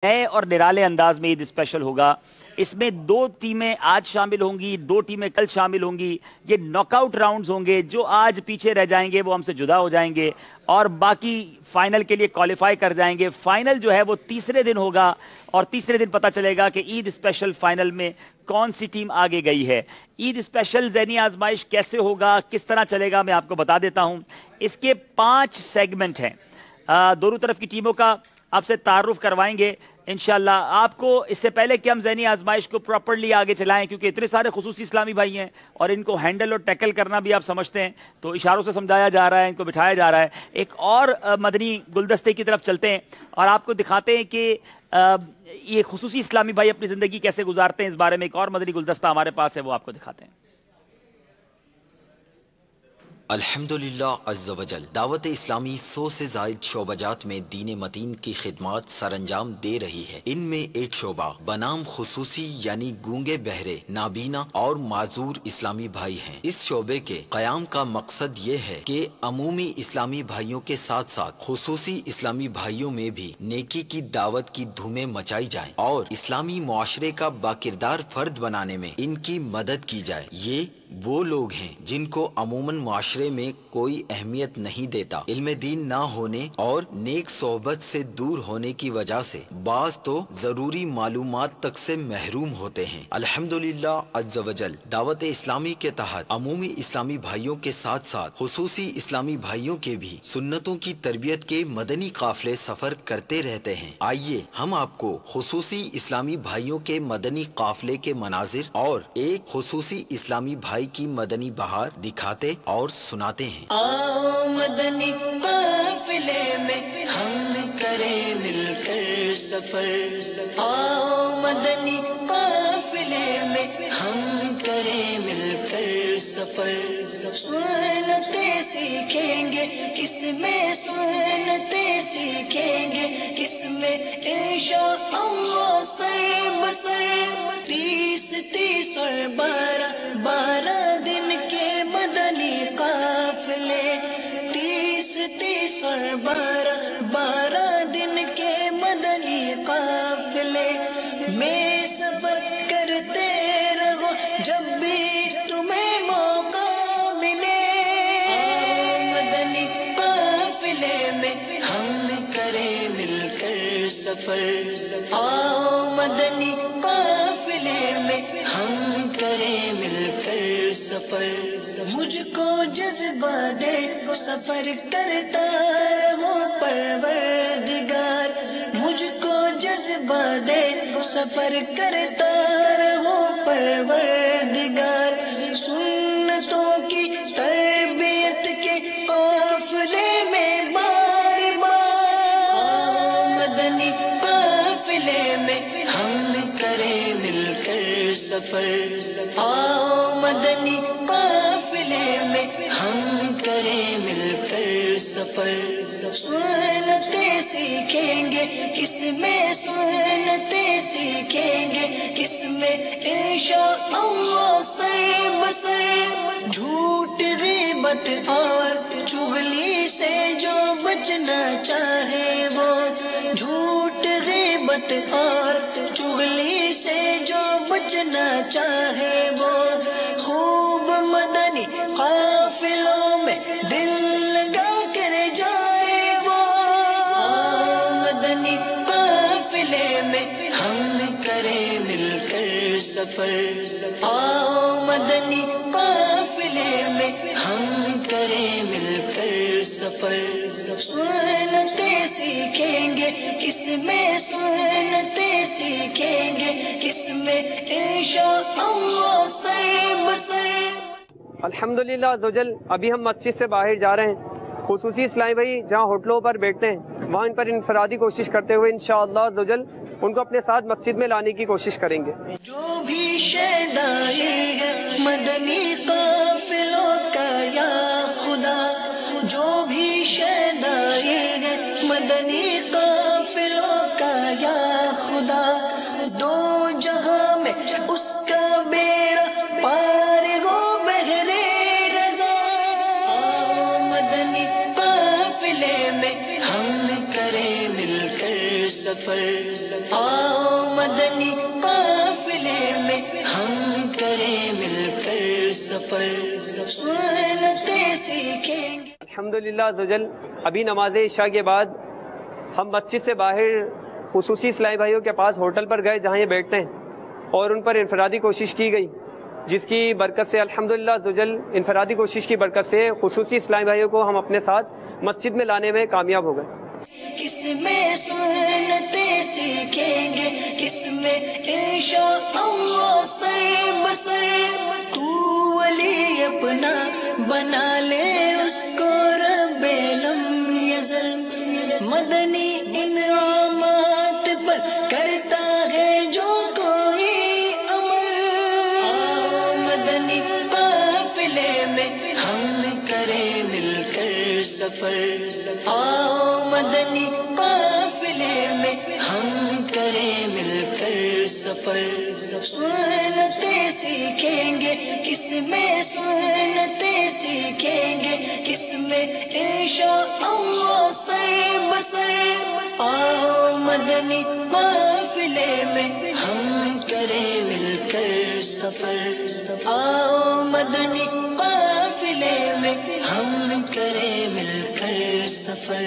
نئے اور نرالے انداز میں عید اسپیشل ہوگا. اس میں 2 ٹیمیں آج شامل ہوں گی، 2 ٹیمیں کل شامل ہوں گی. یہ ناک آؤٹ راؤنڈز ہوں گے. جو آج پیچھے رہ جائیں گے وہ ہم سے جدا ہو جائیں گے اور باقی فائنل کے لیے کوالیفائی کر جائیں گے. فائنل جو ہے وہ تیسرے دن ہوگا اور تیسرے دن پتہ چلے گا کہ عید اسپیشل فائنل میں کون سی ٹیم آگے گئی ہے. عید اسپیشل ذہنی آزمائش کیسے ہوگا، کس طرح چلے گا، میں آپ کو بتا دیتا ہوں. اس کے 5 سیگمنٹ ہیں. دونوں طرف کی ٹیموں کا آپ سے تعارف کروائیں گے انشاءاللہ. آپ کو اس سے پہلے کہ ہم ذہنی آزمائش کو پراپرلی آگے چلائیں، کیونکہ اتنے سارے خصوصی اسلامی بھائی ہیں اور ان کو ہینڈل اور ٹیکل کرنا بھی آپ سمجھتے ہیں، تو اشاروں سے سمجھایا جا رہا ہے، ان کو بٹھایا جا رہا ہے. ایک اور مدنی گلدستے کی طرف چلتے ہیں اور آپ کو دکھاتے ہیں کہ یہ خصوصی اسلامی بھائی اپنی زندگی کیسے گزارتے ہیں. اس بارے میں ایک اور مدنی گلدستہ ہمارے پاس ہے، وہ آپ کو دکھاتے ہیں. الحمدللہ عز و جل دعوت اسلامی 100 سے زائد شعبجات میں دین متین کی خدمات سر انجام دے رہی ہے. ان میں ایک شعبہ بنام خصوصی یعنی گونگے بہرے نابینا اور معذور اسلامی بھائی ہیں. اس شعبے کے قیام کا مقصد یہ ہے کہ عمومی اسلامی بھائیوں کے ساتھ ساتھ خصوصی اسلامی بھائیوں میں بھی نیکی کی دعوت کی دھومیں مچائی جائیں اور اسلامی معاشرے کا باکردار فرد بنانے میں ان کی مدد کی جائے. یہ وہ لوگ ہیں جن کو عموماً معاشرے میں کوئی اہمیت نہیں دیتا. علم دین نہ ہونے اور نیک صحبت سے دور ہونے کی وجہ سے بعض تو ضروری معلومات تک سے محروم ہوتے ہیں. الحمدللہ عز و جل دعوت اسلامی کے تحت عمومی اسلامی بھائیوں کے ساتھ ساتھ خصوصی اسلامی بھائیوں کے بھی سنتوں کی تربیت کے مدنی قافلے سفر کرتے رہتے ہیں. آئیے ہم آپ کو خصوصی اسلامی بھائیوں کے مدنی قافلے کے مناظر اور ایک خصوصی اسلامی بھائی کی مدنی بہار دکھاتے اور سناتے ہیں. آؤ مدنی قافلے میں ہم کریں مل کر سفر. آؤ مدنی قافلے میں ہم کریں مل کر سفر. سنتیں سیکھیں گے کس میں، سنتیں سیکھیں گے کس میں، انشاءاللہ سر بسر 30 اور 12 دن کے مدنی قافلے. 30 اور 12 دن کے مدنی قافلے میں سفر کرتے رہو جب بھی تمہیں موقع ملے. مدنی قافلے میں ہم کریں مل کر سفر. آؤ مدنی قافلے میں ہم کریں مل کر سفر. مجھ کو جذبہ دے سفر کرتا رہو پروردگار. مجھ کو جذبہ دے سفر کرتا رہو پروردگار. سنتوں کی تربیت کے قافلے میں بار بار. مدنی قافلے میں ہم کریں مل کر سفر. آؤ مدنی قافلے میں ہم کریں مل کر سفر. سنتیں سیکھیں گے کس میں، سنتیں سیکھیں گے کس میں، انشاءاللہ سر بسر. جھوٹ غیبت اور چغلی سے جو بچنا چاہے وہ، جھوٹ غیبت اور چغلی سے جو بچنا چاہے وہ، خوب مدنی قافلوں میں دل لگا کر جائے وہ. مدنی قافلے میں ہم کریں مل کر سفر. آؤ مدنی قافلے میں ہم کریں مل کر سفر. سنتیں سیکھیں گے کس میں، سنتیں سیکھیں گے کس میں، انشاءاللہ سر بسر. الحمدللہ عزوجل ابھی ہم مسجد سے باہر جا رہے ہیں. خصوصی اسلامی بھائی جہاں ہوٹلوں پر بیٹھتے ہیں وہاں ان پر انفرادی کوشش کرتے ہوئے انشاءاللہ عزوجل ان کو اپنے ساتھ مسجد میں لانے کی کوشش کریں گے. جو بھی شیدائی ہے مدنی قافلوں کا یا خدا، جو بھی شیدائی ہے مدنی قافلوں کا یا خدا، دو جہاں میں اس کا بیڑا پار ہو بہرے رضا. مدنی قافلے میں ہم کریں مل کر سفر. آؤ مدنی قافلے میں ہم کریں مل کر سفر، سنتیں سیکھیں گے۔ الحمدللہ عزوجل ابھی نماز عشاء کے بعد ہم مسجد سے باہر خصوصی اسلامی بھائیوں کے پاس ہوٹل پر گئے جہاں یہ بیٹھتے ہیں، اور ان پر انفرادی کوشش کی گئی، جس کی برکت سے الحمدللہ عزوجل انفرادی کوشش کی برکت سے خصوصی اسلامی بھائیوں کو ہم اپنے ساتھ مسجد میں لانے میں کامیاب ہو گئے۔ کس میں سنتیں سیکھیں گے، کس میں انشاءاللہ سر بسر، تو ولی اپنا بنا لے اس کو رب لم یزل، مدنی انعامات پر کرتا ہے جو کوئی عمل، آؤ مدنی قافلے میں ہم کریں مل کر سفر، آؤ مدنی قافلے میں ہم کریں مل کر سفر، سنتیں سیکھیں گے، کس میں سنتیں سیکھیں گے، کس میں انشاءاللہ سر بسر، آؤ مدنی قافلے میں ہم کریں مل کر سفر، آؤ مدنی قافلے میں ہم کریں مل کر سفر،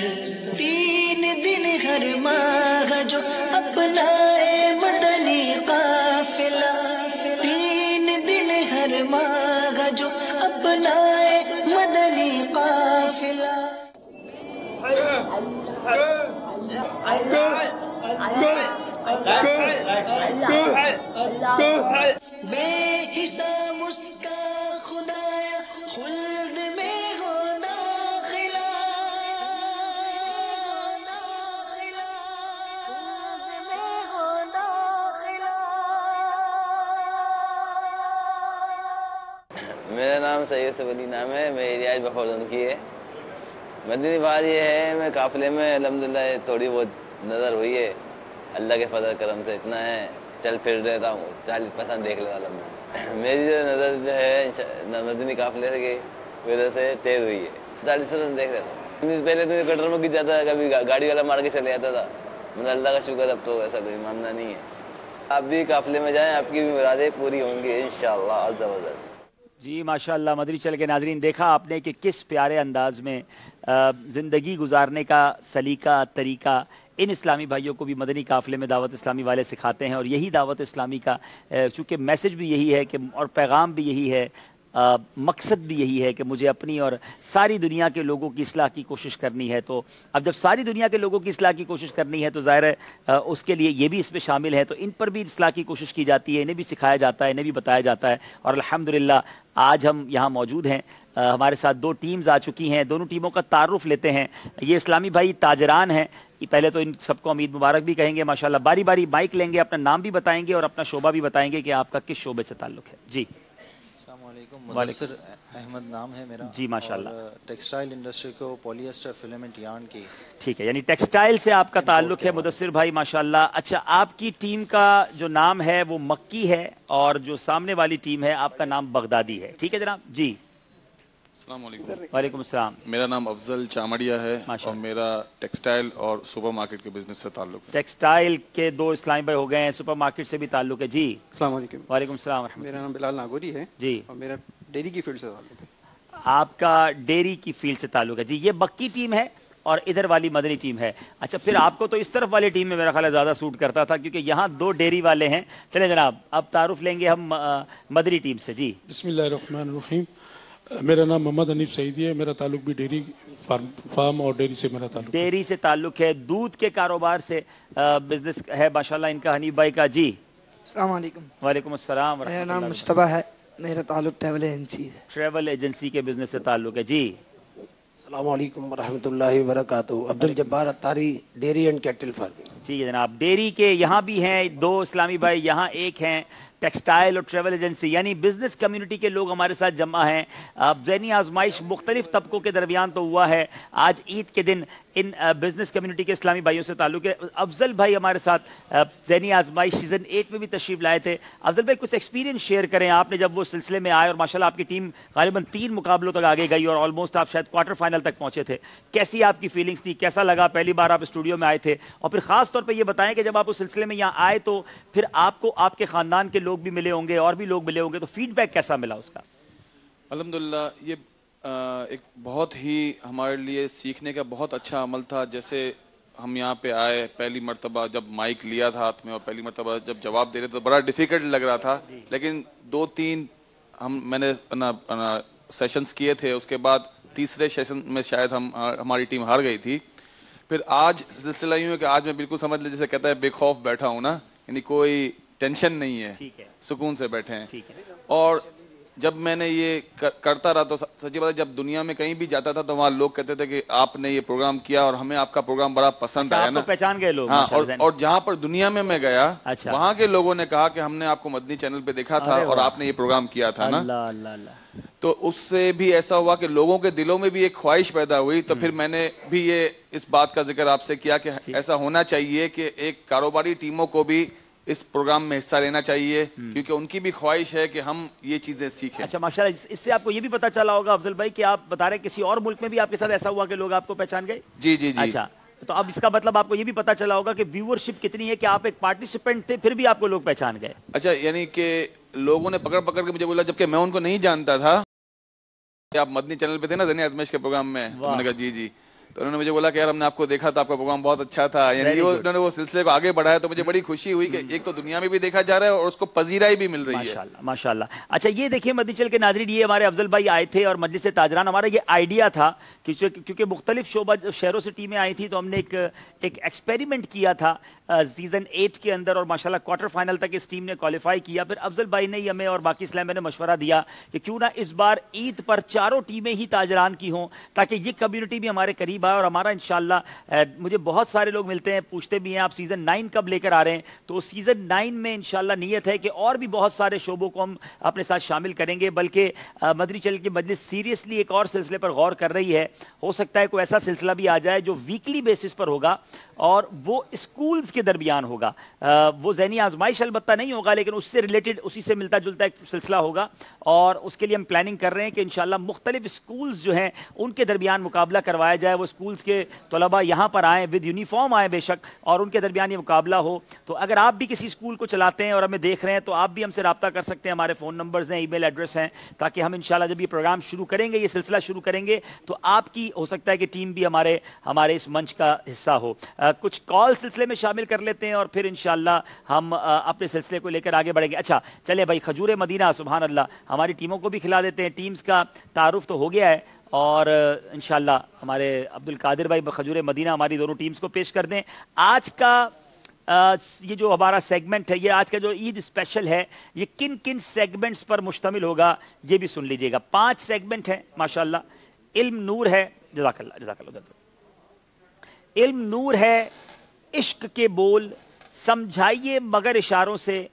3 دن ہر ماہ جو اپنائے مدنی قافلہ، 3 دن ہر ماہ جو اپنائے مدنی قافلہ، بے حساب اس کا خدایا خلد میں ہو داخلہ، میرا نام سید ولی نام ہے، میری رہائش بخارون کی ہے۔ مدنی بات یہ ہے، میں قافلے میں الحمدللہ تھوڑی بہت نظر ہوئی ہے، اللہ کے فضل کرم سے اتنا ہے، چل پھر رہتا ہوں، 40% دیکھ لیتا ہوں۔ میری جو نظر جو ہے مدنی قافلے کی وجہ سے تیز ہوئی ہے، 40% دیکھ لیتا ہوں۔ پہلے تو کٹر میں گر جاتا تھا، کبھی گاڑی والا مار کے چلے جاتا تھا، مطلب اللہ کا شکر اب تو ایسا کوئی معاملہ نہیں ہے۔ آپ بھی قافلے میں جائیں، آپ کی بھی مرادیں پوری ہوں گی انشاءاللہ عز و جل۔ جی ماشاءاللہ، مدنی چل کے ناظرین دیکھا آپ نے کہ کس پیارے انداز میں زندگی گزارنے کا سلیقہ طریقہ ان اسلامی بھائیوں کو بھی مدنی قافلے میں دعوت اسلامی والے سکھاتے ہیں، اور یہی دعوت اسلامی کا چونکہ میسج بھی یہی ہے کہ اور پیغام بھی یہی ہے، مقصد بھی یہی ہے کہ مجھے اپنی اور ساری دنیا کے لوگوں کی اصلاح کی کوشش کرنی ہے۔ تو اب جب ساری دنیا کے لوگوں کی اصلاح کی کوشش کرنی ہے تو ظاہر ہے اس کے لیے یہ بھی اس میں شامل ہے، تو ان پر بھی اصلاح کی کوشش کی جاتی ہے، انہیں بھی سکھایا جاتا ہے، انہیں بھی بتایا جاتا ہے، اور الحمدللہ آج ہم یہاں موجود ہیں۔ ہمارے ساتھ 2 ٹیمز آ چکی ہیں، دونوں ٹیموں کا تعارف لیتے ہیں۔ یہ اسلامی بھائی تاجران ہیں، پہلے تو ان سب کو امید مبارک بھی کہیں گے ماشاءاللہ، باری باری مائک لیں گے، اپنا نام بھی بتائیں گے اور اپنا شعبہ بھی بتائیں گے کہ آپ کا کس شعبے سے تعلق ہے۔ جی السلام علیکم، مدثر احمد نام ہے میرا۔ جی ماشاءاللہ، ٹیکسٹائل انڈسٹری کو پولی ایسٹر فلمنٹ یارن کی۔ ٹھیک ہے، یعنی ٹیکسٹائل سے آپ کا تعلق ہے مدثر بھائی ماشاءاللہ۔ اچھا، آپ کی ٹیم کا جو نام ہے وہ مکی ہے، اور جو سامنے والی ٹیم ہے آپ کا نام بغدادی ہے، ٹھیک ہے جناب؟ جی السلام علیکم، وعلیکم السلام۔ میرا نام افضل چامڑیا ہے ماشاء اور اللہ۔ میرا ٹیکسٹائل اور سپر مارکیٹ کے بزنس سے تعلق ہے۔ ٹیکسٹائل کے 2 اسلامی بھائی ہو گئے ہیں، سپر مارکیٹ سے بھی تعلق ہے۔ جی السلام علیکم، وعلیکم السلام ورحمۃ میرا نام بلال ناگوری ہے جی، اور میرا ڈیری کی فیلڈ سے تعلق ہے۔ آپ کا ڈیری کی فیلڈ سے تعلق ہے۔ جی، یہ مکی ٹیم ہے اور ادھر والی مدنی ٹیم ہے۔ اچھا، پھر آپ کو تو اس طرف والی ٹیم میں میرا خیال ہے زیادہ سوٹ کرتا تھا، کیونکہ یہاں 2 ڈیری والے ہیں۔ چلیں جناب، اب تعارف لیں گے ہم مدنی ٹیم سے۔ جی بسم اللہ الرحمن الرحیم، میرا نام محمد حنیف سعیدی ہے، میرا تعلق بھی ڈیری فارم اور ڈیری سے میرا تعلق ہے۔ ڈیری سے تعلق ہے، دودھ کے کاروبار سے بزنس ہے ماشاءاللہ ان کا، حنیف بھائی کا۔ جی السلام علیکم، وعلیکم السلام ورحمۃ میرا اللہ نام وبرکاتہ۔ مشتبہ ہے، میرا تعلق ٹریول ایجنسی سے۔ ٹریول ایجنسی کے بزنس سے تعلق ہے۔ جی السلام علیکم ورحمۃ اللہ وبرکاتہ، عبد الجبار اتاری، ڈیری اینڈ کیٹل فارمنگ۔ ٹھیک ہے جناب، ڈیری کے یہاں بھی ہیں 2 اسلامی بھائی، یہاں ایک ہیں، टेक्सटाइल और ट्रेवल एजेंसी, यानी बिजनेस कम्युनिटी के लोग हमारे साथ जमा हैं। ज़हनी आजमाइश मुख्तलिफ तबकों के दरमियान तो हुआ है, आज ईद के दिन इन बिजनेस कम्युनिटी के इस्लामी भाइयों से ताल्लुक है। अफजल भाई हमारे साथ ज़हनी आजमाइश सीजन 8 में भी तशरीफ लाए थे। अफजल भाई कुछ एक्सपीरियंस शेयर करें, आपने जब वो सिलसिले में आए और माशाल्लाह आपकी टीम गालिबन 3 मुकाबलों तक आगे गई और ऑलमोस्ट आप शायद क्वार्टर फाइनल तक पहुंचे थे, कैसी आपकी फीलिंग्स थी, कैसा लगा पहली बार आप स्टूडियो में आए थे? और फिर खास तौर पे ये बताएं कि जब आप उस सिलसिले में यहाँ आए तो फिर आपको आपके खानदान के लोग भी मिले होंगे और भी लोग मिले होंगे, तो फीडबैक कैसा मिला उसका? अल्हम्दुलिल्लाह ये एक बहुत ही हमारे लिए सीखने का बहुत अच्छा अमल था। जैसे हम यहाँ पे आए, पहली मर्तबा जब माइक लिया था हाथ में और पहली मर्तबा जब जवाब दे रहे थे तो बड़ा डिफिकल्ट लग रहा था, लेकिन 2-3 मैंने सेशंस किए थे, उसके बाद तीसरे सेशन में शायद हमारी टीम हार गई थी। फिर आज सिलसिला यूं है कि आज मैं बिल्कुल समझ ले जैसे कहता है बेखौफ बैठा हूं ना, यानी कोई टेंशन नहीं है, सुकून से बैठे हैं। और जब मैंने ये करता रहा तो सच्ची बात है, जब दुनिया में कहीं भी जाता था तो वहां लोग कहते थे कि आपने ये प्रोग्राम किया और हमें आपका प्रोग्राम बड़ा पसंद आया ना, पहचान गए लोग। हाँ, और जहां पर दुनिया में मैं गया वहां के लोगों ने कहा कि हमने आपको मदनी चैनल पे देखा था और आपने ये प्रोग्राम किया था ना। तो उससे भी ऐसा हुआ कि लोगों के दिलों में भी एक ख्वाहिश पैदा हुई। तो फिर मैंने भी ये इस बात का जिक्र आपसे किया कि ऐसा होना चाहिए कि एक कारोबारी टीमों को भी इस प्रोग्राम में हिस्सा लेना चाहिए, क्योंकि उनकी भी ख्वाहिश है कि हम ये चीजें सीखें। अच्छा माशाल्लाह, इससे आपको ये भी पता चला होगा अफजल भाई कि आप बता रहे किसी और मुल्क में भी आपके साथ ऐसा हुआ कि लोग आपको पहचान गए? जी जी जी। अच्छा, तो अब इसका मतलब आपको ये भी पता चला होगा कि व्यूअरशिप कितनी है, कि आप एक पार्टिसिपेंट थे फिर भी आपको लोग पहचान गए। अच्छा, यानी कि लोगों ने पकड़ पकड़ के मुझे बोला, जबकि मैं उनको नहीं जानता था। आप मदनी चैनल पे थे ना ज़हनी आजमाइश के प्रोग्राम में, तो मैंने कहा जी जी। तो उन्होंने मुझे बोला कि यार हमने आपको देखा था, आपका प्रोग्राम बहुत अच्छा था, यानी उन्होंने वो सिलसिले को आगे बढ़ाया। तो मुझे बड़ी खुशी हुई कि एक तो दुनिया में भी देखा जा रहा है और उसको पजीराई भी मिल रही है। माशाल्लाह माशाल्लाह। अच्छा ये देखिए मदनी चैनल के नाज़रीन, ये हमारे अफजल भाई आए थे और मजलिस ताजरान, हमारा ये आइडिया था क्योंकि मुख्तलिफ शहरों से टीमें आई थी, तो हमने एक एक्सपेरिमेंट किया था सीजन 8 के अंदर और माशाल्लाह क्वार्टर फाइनल तक इस टीम ने क्वालिफाई किया। फिर अफजल भाई ने हमें और बाकी इस्लाम ने मशवरा दिया कि क्यों ना इस बार ईद पर चारों टीमें ही ताजरान की हों, ताकि ये कम्युनिटी भी हमारे करीब आए और हमारा इंशाल्लाह मुझे बहुत सारे लोग मिलते हैं, पूछते भी हैं आप सीजन 9 कब लेकर आ रहे हैं, तो सीजन 9 में इंशाल्लाह नीयत है कि और भी बहुत सारे शोबों को हम अपने साथ शामिल करेंगे। बल्कि मदनी चैनल की मजलिस सीरियसली एक और सिलसिले पर गौर कर रही है, हो सकता है कोई ऐसा सिलसिला भी आ जाए जो वीकली बेसिस पर होगा और वो स्कूल्स के दरमियान होगा। वो ज़हनी आजमाइश अलबत्ता नहीं होगा, लेकिन उससे रिलेटेड, उसी से मिलता जुलता एक सिलसिला होगा और उसके लिए हम प्लानिंग कर रहे हैं कि इंशाल्लाह मुख्तलिफ स्कूल्स जो हैं उनके दरमियान मुकाबला करवाया जाए। वो स्कूल्स के तलबा यहाँ पर आएँ, विद यूनिफॉर्म आए बेशक, और उनके दरमियान ये मुकाबला हो। तो अगर आप भी किसी स्कूल को चलाते हैं और हमें देख रहे हैं तो आप भी हमसे रब्ता कर सकते हैं, हमारे फ़ोन नंबर्स हैं, ईमेल एड्रेस हैं, ताकि हम इंशाल्लाह जब ये प्रोग्राम शुरू करेंगे, ये सिलसिला शुरू करेंगे, तो आपकी हो सकता है कि टीम भी हमारे इस मंच का हिस्सा हो। कुछ कॉल सिलसिले में शामिल कर लेते हैं और फिर इंशाल्लाह हम अपने सिलसिले को लेकर आगे बढ़ेंगे। अच्छा चले भाई, खजूर मदीना, सुभान अल्लाह, हमारी टीमों को भी खिला देते हैं। टीम्स का तारुफ तो हो गया है और इंशाल्लाह हमारे अब्दुल कादिर भाई खजूर मदीना हमारी दोनों टीम्स को पेश कर दें। आज का ये जो हमारा सेगमेंट है, ये आज का जो ईद स्पेशल है, ये किन किन सेगमेंट्स पर मुश्तमिल होगा ये भी सुन लीजिएगा। 5 सेगमेंट हैं माशाल्लाह। इल्म नूर है, जज़ाकल्लाह जज़ाकल्लाह, इल्म नूर है, इश्क के बोल, समझाइए मगर इशारों से,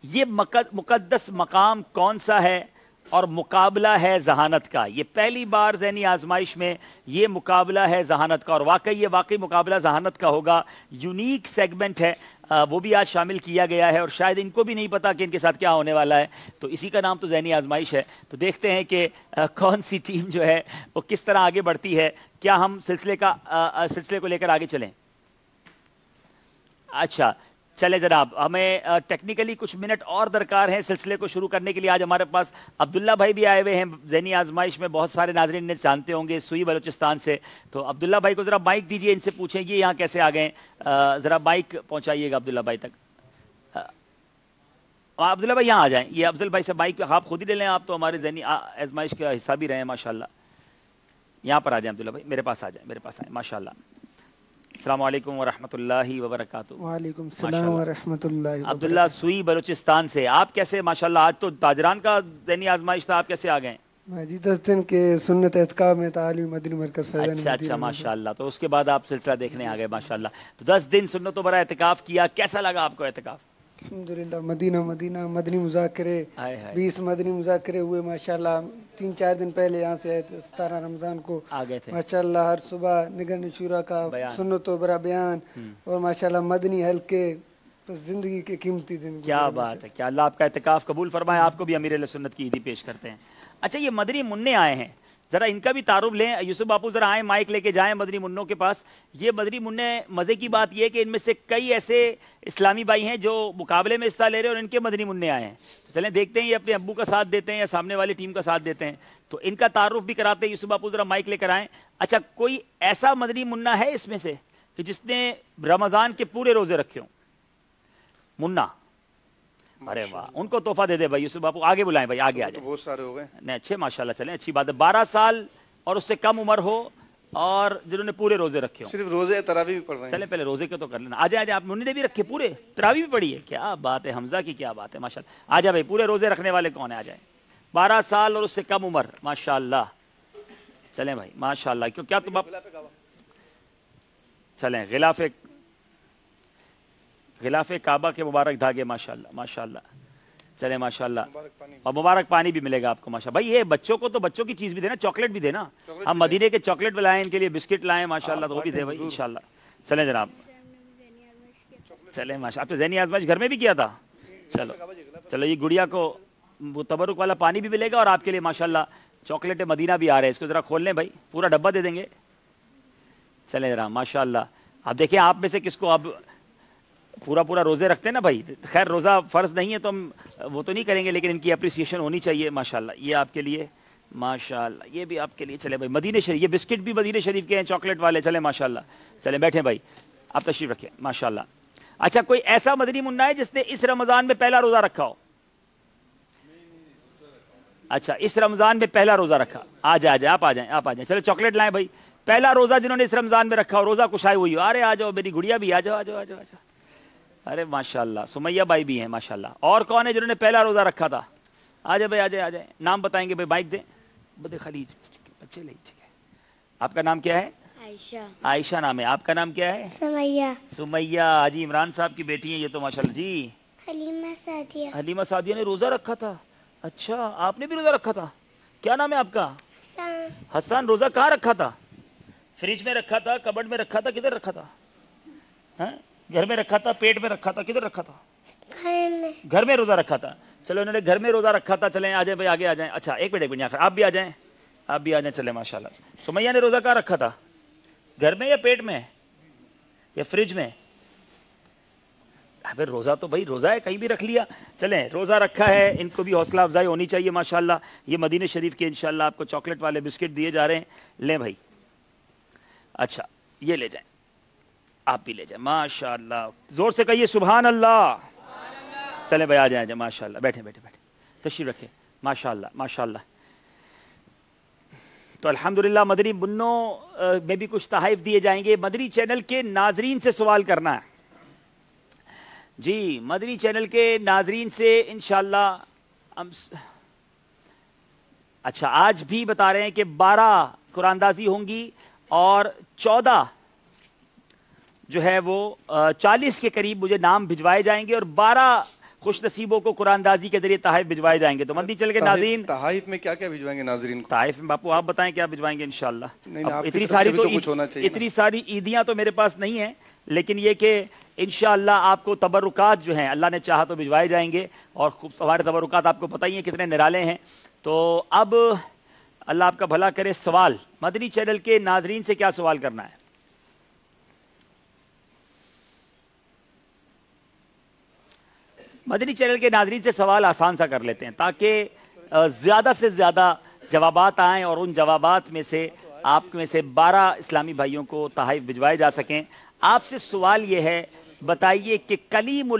ये मुकद्दस मकाम कौन सा है, और मुकाबला है जहानत का। ये पहली बार ज़हनी आजमाइश में ये मुकाबला है जहानत का और वाकई मुकाबला जहानत का होगा। यूनिक सेगमेंट है, वो भी आज शामिल किया गया है और शायद इनको भी नहीं पता कि इनके साथ क्या होने वाला है। तो इसी का नाम तो ज़हनी आजमाइश है। तो देखते हैं कि कौन सी टीम जो है वो किस तरह आगे बढ़ती है। क्या हम सिलसिले को लेकर आगे चलें? अच्छा चले जनाब, हमें टेक्निकली कुछ मिनट और दरकार हैं सिलसिले को शुरू करने के लिए। आज हमारे पास अब्दुल्ला भाई भी आए हुए हैं। ज़हनी आजमाइश में बहुत सारे नाज़रीन ने जानते होंगे, सुई बलूचिस्तान से। तो अब्दुल्ला भाई को ज़रा माइक दीजिए, इनसे पूछें ये यहाँ कैसे आ गए। ज़रा माइक पहुँचाइएगा अब्दुल्ला भाई तक। अब्दुल्ला भाई यहाँ आ जाएँ, ये अफजल भाई से माइक आप खुद ही ले लें, आप तो हमारे ज़हनी आजमाइश का हिस्सा भी रहे हैं माशाल्लाह। यहाँ पर आ जाएँ अब्दुल्ला भाई, मेरे पास आ जाएँ, मेरे पास आए माशाल्लाह। अस्सलाम वालेकुम वरहमतुल्लाहि वबरकातुहू। वालेकुम सलाम वरहमतुल्लाहि। अब्दुल्ला सुई बलूचिस्तान से, आप कैसे माशाल्लाह, आज तो ताजरान का ज़हनी आजमाइश था, आप कैसे आ गए? मैं जी 10 दिन के सुन्नत एतकाब में तालीम मदनी मरकज़ फैज़ान। अच्छा माशाल्लाह, तो उसके बाद आप सिलसिला देखने आ गए माशाल्लाह। तो 10 दिन सुन्नतों बरा एतकाफ किया, कैसा लगा आपको एतकाफ? الحمدللہ مدینہ مدنی مذاکرے 20 مدنی مذاکرے ہوئے ماشاءاللہ. 3-4 دن پہلے یہاں سے آئے تھے 17 رمضان کو آ گئے تھے ماشاءاللہ. ہر صبح نگہت شورا کا سنت و برا بیان اور ماشاءاللہ مدنی حلقے. زندگی کے قیمتی دن. کیا بات ہے. کیا اللہ آپ کا اعتکاف قبول فرمائے. آپ کو بھی امیر اہل سنت کی عیدی پیش کرتے ہیں. اچھا یہ مدنی منع آئے ہیں, ذرا ان کا بھی تعارف لیں. یوسف باپو ذرا آئیں, مائک لے کے جائیں مدنی منوں کے پاس. یہ مدنی منع, مزے کی بات یہ ہے کہ ان میں سے کئی ایسے اسلامی بھائی ہیں جو مقابلے میں حصہ لے رہے ہیں اور ان کے مدنی منع آئے ہیں. تو چلیں دیکھتے ہیں یہ اپنے ابو کا ساتھ دیتے ہیں یا سامنے والی ٹیم کا ساتھ دیتے ہیں. تو ان کا تعارف بھی کراتے ہیں. یوسف باپو ذرا مائک لے کر آئیں. اچھا کوئی ایسا مدنی منع ہے اس میں سے کہ جس نے رمضان کے پورے روزے رکھے ہوں؟ منا, ارے واہ, ان کو تحفہ دے دے بھائی. یوسف باپو آگے بلائیں بھائی, آگے آ جائیں. بہت سارے ہو گئے. نہیں اچھے ماشاءاللہ, چلیں اچھی بات ہے. 12 سال اور اس سے کم عمر ہو اور جنہوں نے پورے روزے رکھے ہوں. صرف روزے تراویح بھی پڑھ رہے ہیں. چلیں پہلے روزے کے تو کر لینا. آ جائیں آپ. منہ نے بھی رکھے پورے, تراویح بھی پڑھی ہے. کیا بات ہے, حمزہ کی کیا بات ہے ماشاءاللہ. آ جائے بھائی, پورے روزے رکھنے والے کون ہیں؟ آ جائیں. 12 سال اور اس سے کم عمر ماشاءاللہ. چلیں بھائی ماشاءاللہ. کیوں کیا تم چلیں غلاف کعبہ کے مبارک دھاگے ماشاءاللہ ماشاءاللہ. چلیں ماشاءاللہ. اور مبارک پانی بھی ملے گا آپ کو ماشاءاللہ. بھائی یہ بچوں کو تو بچوں کی چیز بھی دینا, چاکلیٹ بھی دینا. ہم مدینے کے چاکلیٹ بھی لائیں, ان کے لیے بسکٹ لائیں ماشاءاللہ, تو وہ بھی دے بھائی انشاءاللہ. چلیں جناب, چلیں ماشاءاللہ. آپ نے ذہنی آزمائش گھر میں بھی کیا تھا. چلو یہ گڑیا کو وہ تبرک والا پانی بھی ملے گا اور آپ کے لیے ماشاءاللہ چاکلیٹ مدینہ بھی آ رہے ہیں. اس کو ذرا کھول لیں بھائی, پورا ڈبہ دے دیں گے. چلیں ذرا ماشاءاللہ. اب دیکھیں آپ میں سے کس کو اب پورا روزے رکھتے ہیں نا بھائی. خیر روزہ فرض نہیں ہے تو ہم وہ تو نہیں کریں گے, لیکن ان کی اپریسیشن ہونی چاہیے ماشاءاللہ. یہ آپ کے لیے ماشاءاللہ, یہ بھی آپ کے لیے. چلے بھائی مدینہ شریف, یہ بسکٹ بھی مدینہ شریف کے ہیں چاکلیٹ والے. چلیں ماشاءاللہ. چلیں بیٹھیں بھائی, آپ تشریف رکھیں ماشاءاللہ. اچھا کوئی ایسا مدنی منع ہے جس نے اس رمضان میں پہلا روزہ رکھا ہو؟ اچھا اس رمضان میں پہلا روزہ رکھا. آ جائیں آپ, آ جائیں. چلو چاکلیٹ لائیں بھائی. پہلا روزہ جنہوں نے اس رمضان میں رکھا ہو, روزہ کشائی ہوئی ہو. ارے آ جاؤ میری گڑیا بھی, آ جاؤ. ارے ماشاءاللہ سمیہ بھائی بھی ہیں ماشاءاللہ. اور کون ہے جنہوں نے پہلا روزہ رکھا تھا؟ آ جائے بھائی, آ جائیں. نام بتائیں گے بھائی, بائک دیں. بدے خلیج بچے نہیں. ٹھیک ہے, آپ کا نام کیا ہے؟ عائشہ نام ہے. آپ کا نام کیا ہے؟ سمیہ. حاجی عمران صاحب کی بیٹی ہیں یہ تو ماشاءاللہ. جی حلیمہ سعدیہ نے روزہ رکھا تھا. اچھا آپ نے بھی روزہ رکھا تھا. کیا نام ہے آپ کا؟ حسان. روزہ کہاں رکھا تھا؟ فریج میں رکھا تھا, کبڈ میں رکھا تھا, کدھر رکھا تھا؟ گھر میں رکھا تھا, پیٹ میں رکھا تھا, کدھر رکھا تھا؟ گھر میں روزہ رکھا تھا. چلو انہوں نے گھر میں روزہ رکھا تھا. چلیں آ جائیں بھائی, آگے آ جائیں. اچھا ایک منٹ آپ بھی آ جائیں. چلیں ماشاءاللہ. سمیہ نے روزہ کہاں رکھا تھا؟ گھر میں یا پیٹ میں یا فریج میں؟ ابھی روزہ تو بھائی روزہ ہے, کہیں بھی رکھ لیا. چلیں روزہ رکھا ہے, ان کو بھی حوصلہ افزائی ہونی چاہیے ماشاءاللہ. یہ مدینہ شریف کے انشاءاللہ آپ کو چاکلیٹ والے بسکٹ دیے جا رہے ہیں. لیں بھائی. اچھا یہ لے جائیں, آپ بھی لے جائیں ماشاءاللہ. زور سے کہیے سبحان اللہ. چلیں بھائی, آ جائیں ماشاءاللہ. بیٹھیں تشریف رکھیں ماشاءاللہ. تو الحمدللہ مدنی منوں میں بھی کچھ تحائف دیے جائیں گے. مدنی چینل کے ناظرین سے سوال کرنا ہے جی. مدنی چینل کے ناظرین سے انشاءاللہ ہم اچھا آج بھی بتا رہے ہیں کہ 12 قرآن اندازی ہوں گی اور 14 جو ہے وہ 40 کے قریب مجھے نام بھجوائے جائیں گے اور 12 خوش نصیبوں کو قرآن اندازی کے ذریعے تحائف بھجوائے جائیں گے. تو مدنی چینل کے ناظرین, تحائف میں کیا کیا بھجوائیں گے ناظرین کو؟ تحائف میں باپو آپ بتائیں کیا بھجوائیں گے انشاءاللہ. اتنی ساری عیدیاں تو میرے پاس نہیں ہیں, لیکن یہ کہ انشاءاللہ آپ کو تبرکات جو ہیں اللہ نے چاہا تو بھجوائے جائیں گے. اور ہمارے تبرکات آپ کو پتہ ہی ہیں کتنے نرالے ہیں. تو اب اللہ آپ کا بھلا کرے. سوال مدنی چینل کے ناظرین سے کیا سوال کرنا ہے؟ مدنی چینل کے ناظرین سے سوال آسان سا کر لیتے ہیں تاکہ زیادہ سے زیادہ جوابات آئیں اور ان جوابات میں سے آپ میں سے 12 اسلامی بھائیوں کو تحائف بھجوائے جا سکیں. آپ سے سوال یہ ہے, بتائیے کہ کلیم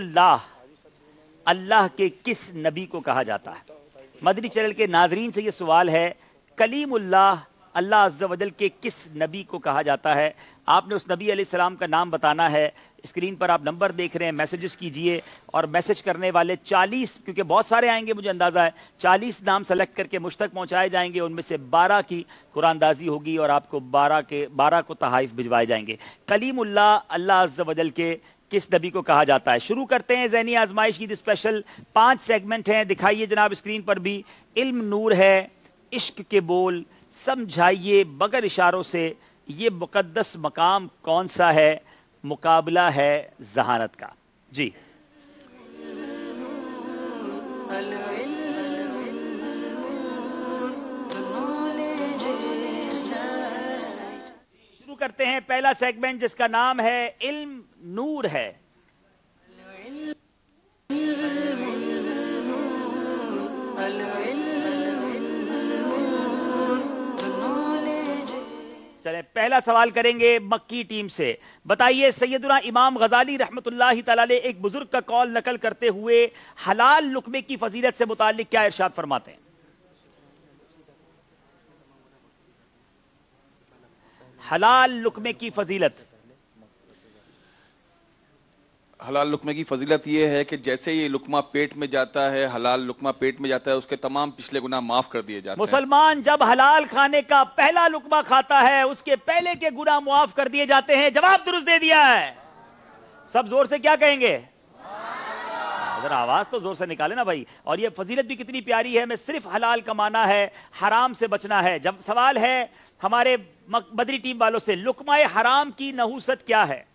اللہ کے کس نبی کو کہا جاتا ہے؟ مدنی چینل کے ناظرین سے یہ سوال ہے, کلیم اللہ عز و جل کے کس نبی کو کہا جاتا ہے؟ آپ نے اس نبی علیہ السلام کا نام بتانا ہے. اسکرین پر آپ نمبر دیکھ رہے ہیں, میسیجز کیجئے. اور میسج کرنے والے 40, کیونکہ بہت سارے آئیں گے مجھے اندازہ ہے, 40 نام سلیکٹ کر کے مجھ تک پہنچائے جائیں گے. ان میں سے 12 کی قرآن اندازی ہوگی اور آپ کو 12 کو تحائف بھجوائے جائیں گے. کلیم اللہ عز و جل کے किस नबी को कहा जाता है। शुरू करते हैं ज़हनी आजमाइश की स्पेशल 5 सेगमेंट हैं, दिखाइए जनाब स्क्रीन पर भी। इल्म नूर है, इश्क के बोल, समझाइए बगैर इशारों से, ये मुकद्दस मकाम कौन सा है, मुकाबला है जहानत का। जी शुरू करते हैं पहला सेगमेंट जिसका नाम है इल्म नूर है। चलें पहला सवाल करेंगे मक्की टीम से। बताइए सैयदुना इमाम गजाली रहमतुल्लाहि तआला अलैह एक बुजुर्ग का कौल नकल करते हुए हलाल लुक्मे की फजीलत से मुताल्लिक क्या इरशाद फरमाते हैं? हलाल लुक्मे की फजीलत। हलाल लुक्मे की फजीलत यह है कि जैसे ये लुक्मा पेट में जाता है, हलाल लुक्मा पेट में जाता है, उसके तमाम पिछले गुनाह माफ कर दिए जाते हैं। मुसलमान जब हलाल खाने का पहला लुक्मा खाता है उसके पहले के गुनाह माफ कर दिए जाते हैं। जवाब दुरुस्त दे दिया है। सब जोर से क्या कहेंगे? जरा आवाज तो जोर से निकाले ना भाई। और ये फजीलत भी कितनी प्यारी है। मैं सिर्फ हलाल कमाना है, हराम से बचना है। जब सवाल है हमारे बदरी टीम वालों से, लुक्मा हराम की नहूसत क्या है?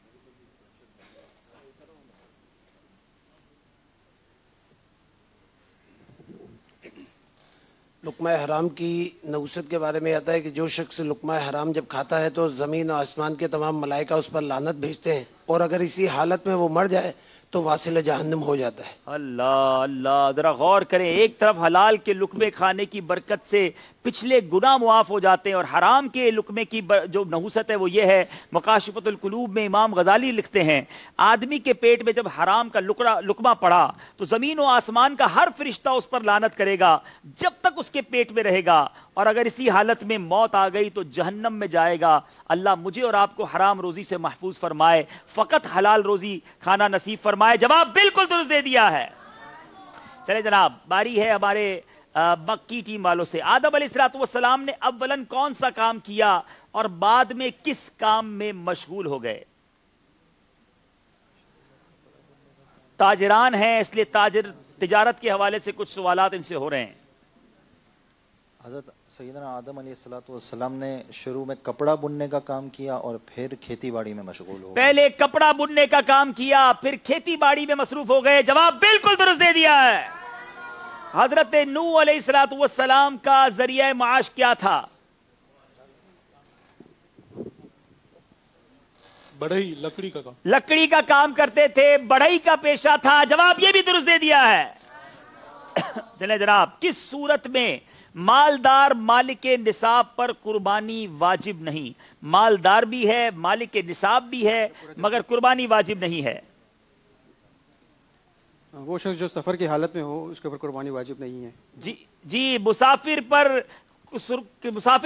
लुक्मा हराम की नहूसत के बारे में आता है कि जो शख्स लुक्मा हराम जब खाता है तो जमीन और आसमान के तमाम मलाइका उस पर लानत भेजते हैं, और अगर इसी हालत में वो मर जाए तो वासिल जहन्नम हो जाता है। अल्लाह अल्लाह, जरा गौर करें। एक तरफ हलाल के लुक्मे खाने की बरकत से पिछले गुनाह मुआफ हो जाते हैं, और हराम के लुक्मे की जो नहूसत है वो ये है। मकाशिफतुल कुलूब में इमाम गजाली लिखते हैं, आदमी के पेट में जब हराम का लुक्मा पड़ा तो जमीन और आसमान का हर फरिश्ता उस पर लानत करेगा जब तक उसके पेट में रहेगा, और अगर इसी हालत में मौत आ गई तो जहन्नम में जाएगा। अल्लाह मुझे और आपको हराम रोजी से महफूज फरमाए, फकत हलाल रोजी खाना नसीब फरमाए। जवाब बिल्कुल दुरुस्त दे दिया है। चले जनाब, बारी है हमारे मक्की टीम वालों से। आदम अलैहिस्सलाम ने अव्वलन कौन सा काम किया और बाद में किस काम में मशगूल हो गए? ताजरान हैं इसलिए तिजारत के हवाले से कुछ सवालात इनसे हो रहे हैं। हज़रत सैयदना आदम अलैहिस्सलाम ने शुरू में कपड़ा बुनने का काम किया और फिर खेती बाड़ी में मशगूल हो गए। पहले कपड़ा बुनने का काम किया, फिर खेती बाड़ी में मसरूफ हो गए। जवाब बिल्कुल दुरुस्त दे दिया है। हजरत नूह अलैहिस्सलाम का जरिया माश क्या था? बढ़ई, लकड़ी का काम। लकड़ी का काम करते थे, बढ़ई का पेशा था। जवाब यह भी दुरुस्त दे दिया है। चले जनाब, किस सूरत में मालदार मालिक निसाब पर कुर्बानी वाजिब नहीं? मालदार भी है, मालिक निसाब भी है, मगर कुर्बानी वाजिब नहीं है। वो शख्स जो सफर की हालत में हो उसके ऊपर कुर्बानी वाजिब नहीं है। जी, मुसाफिर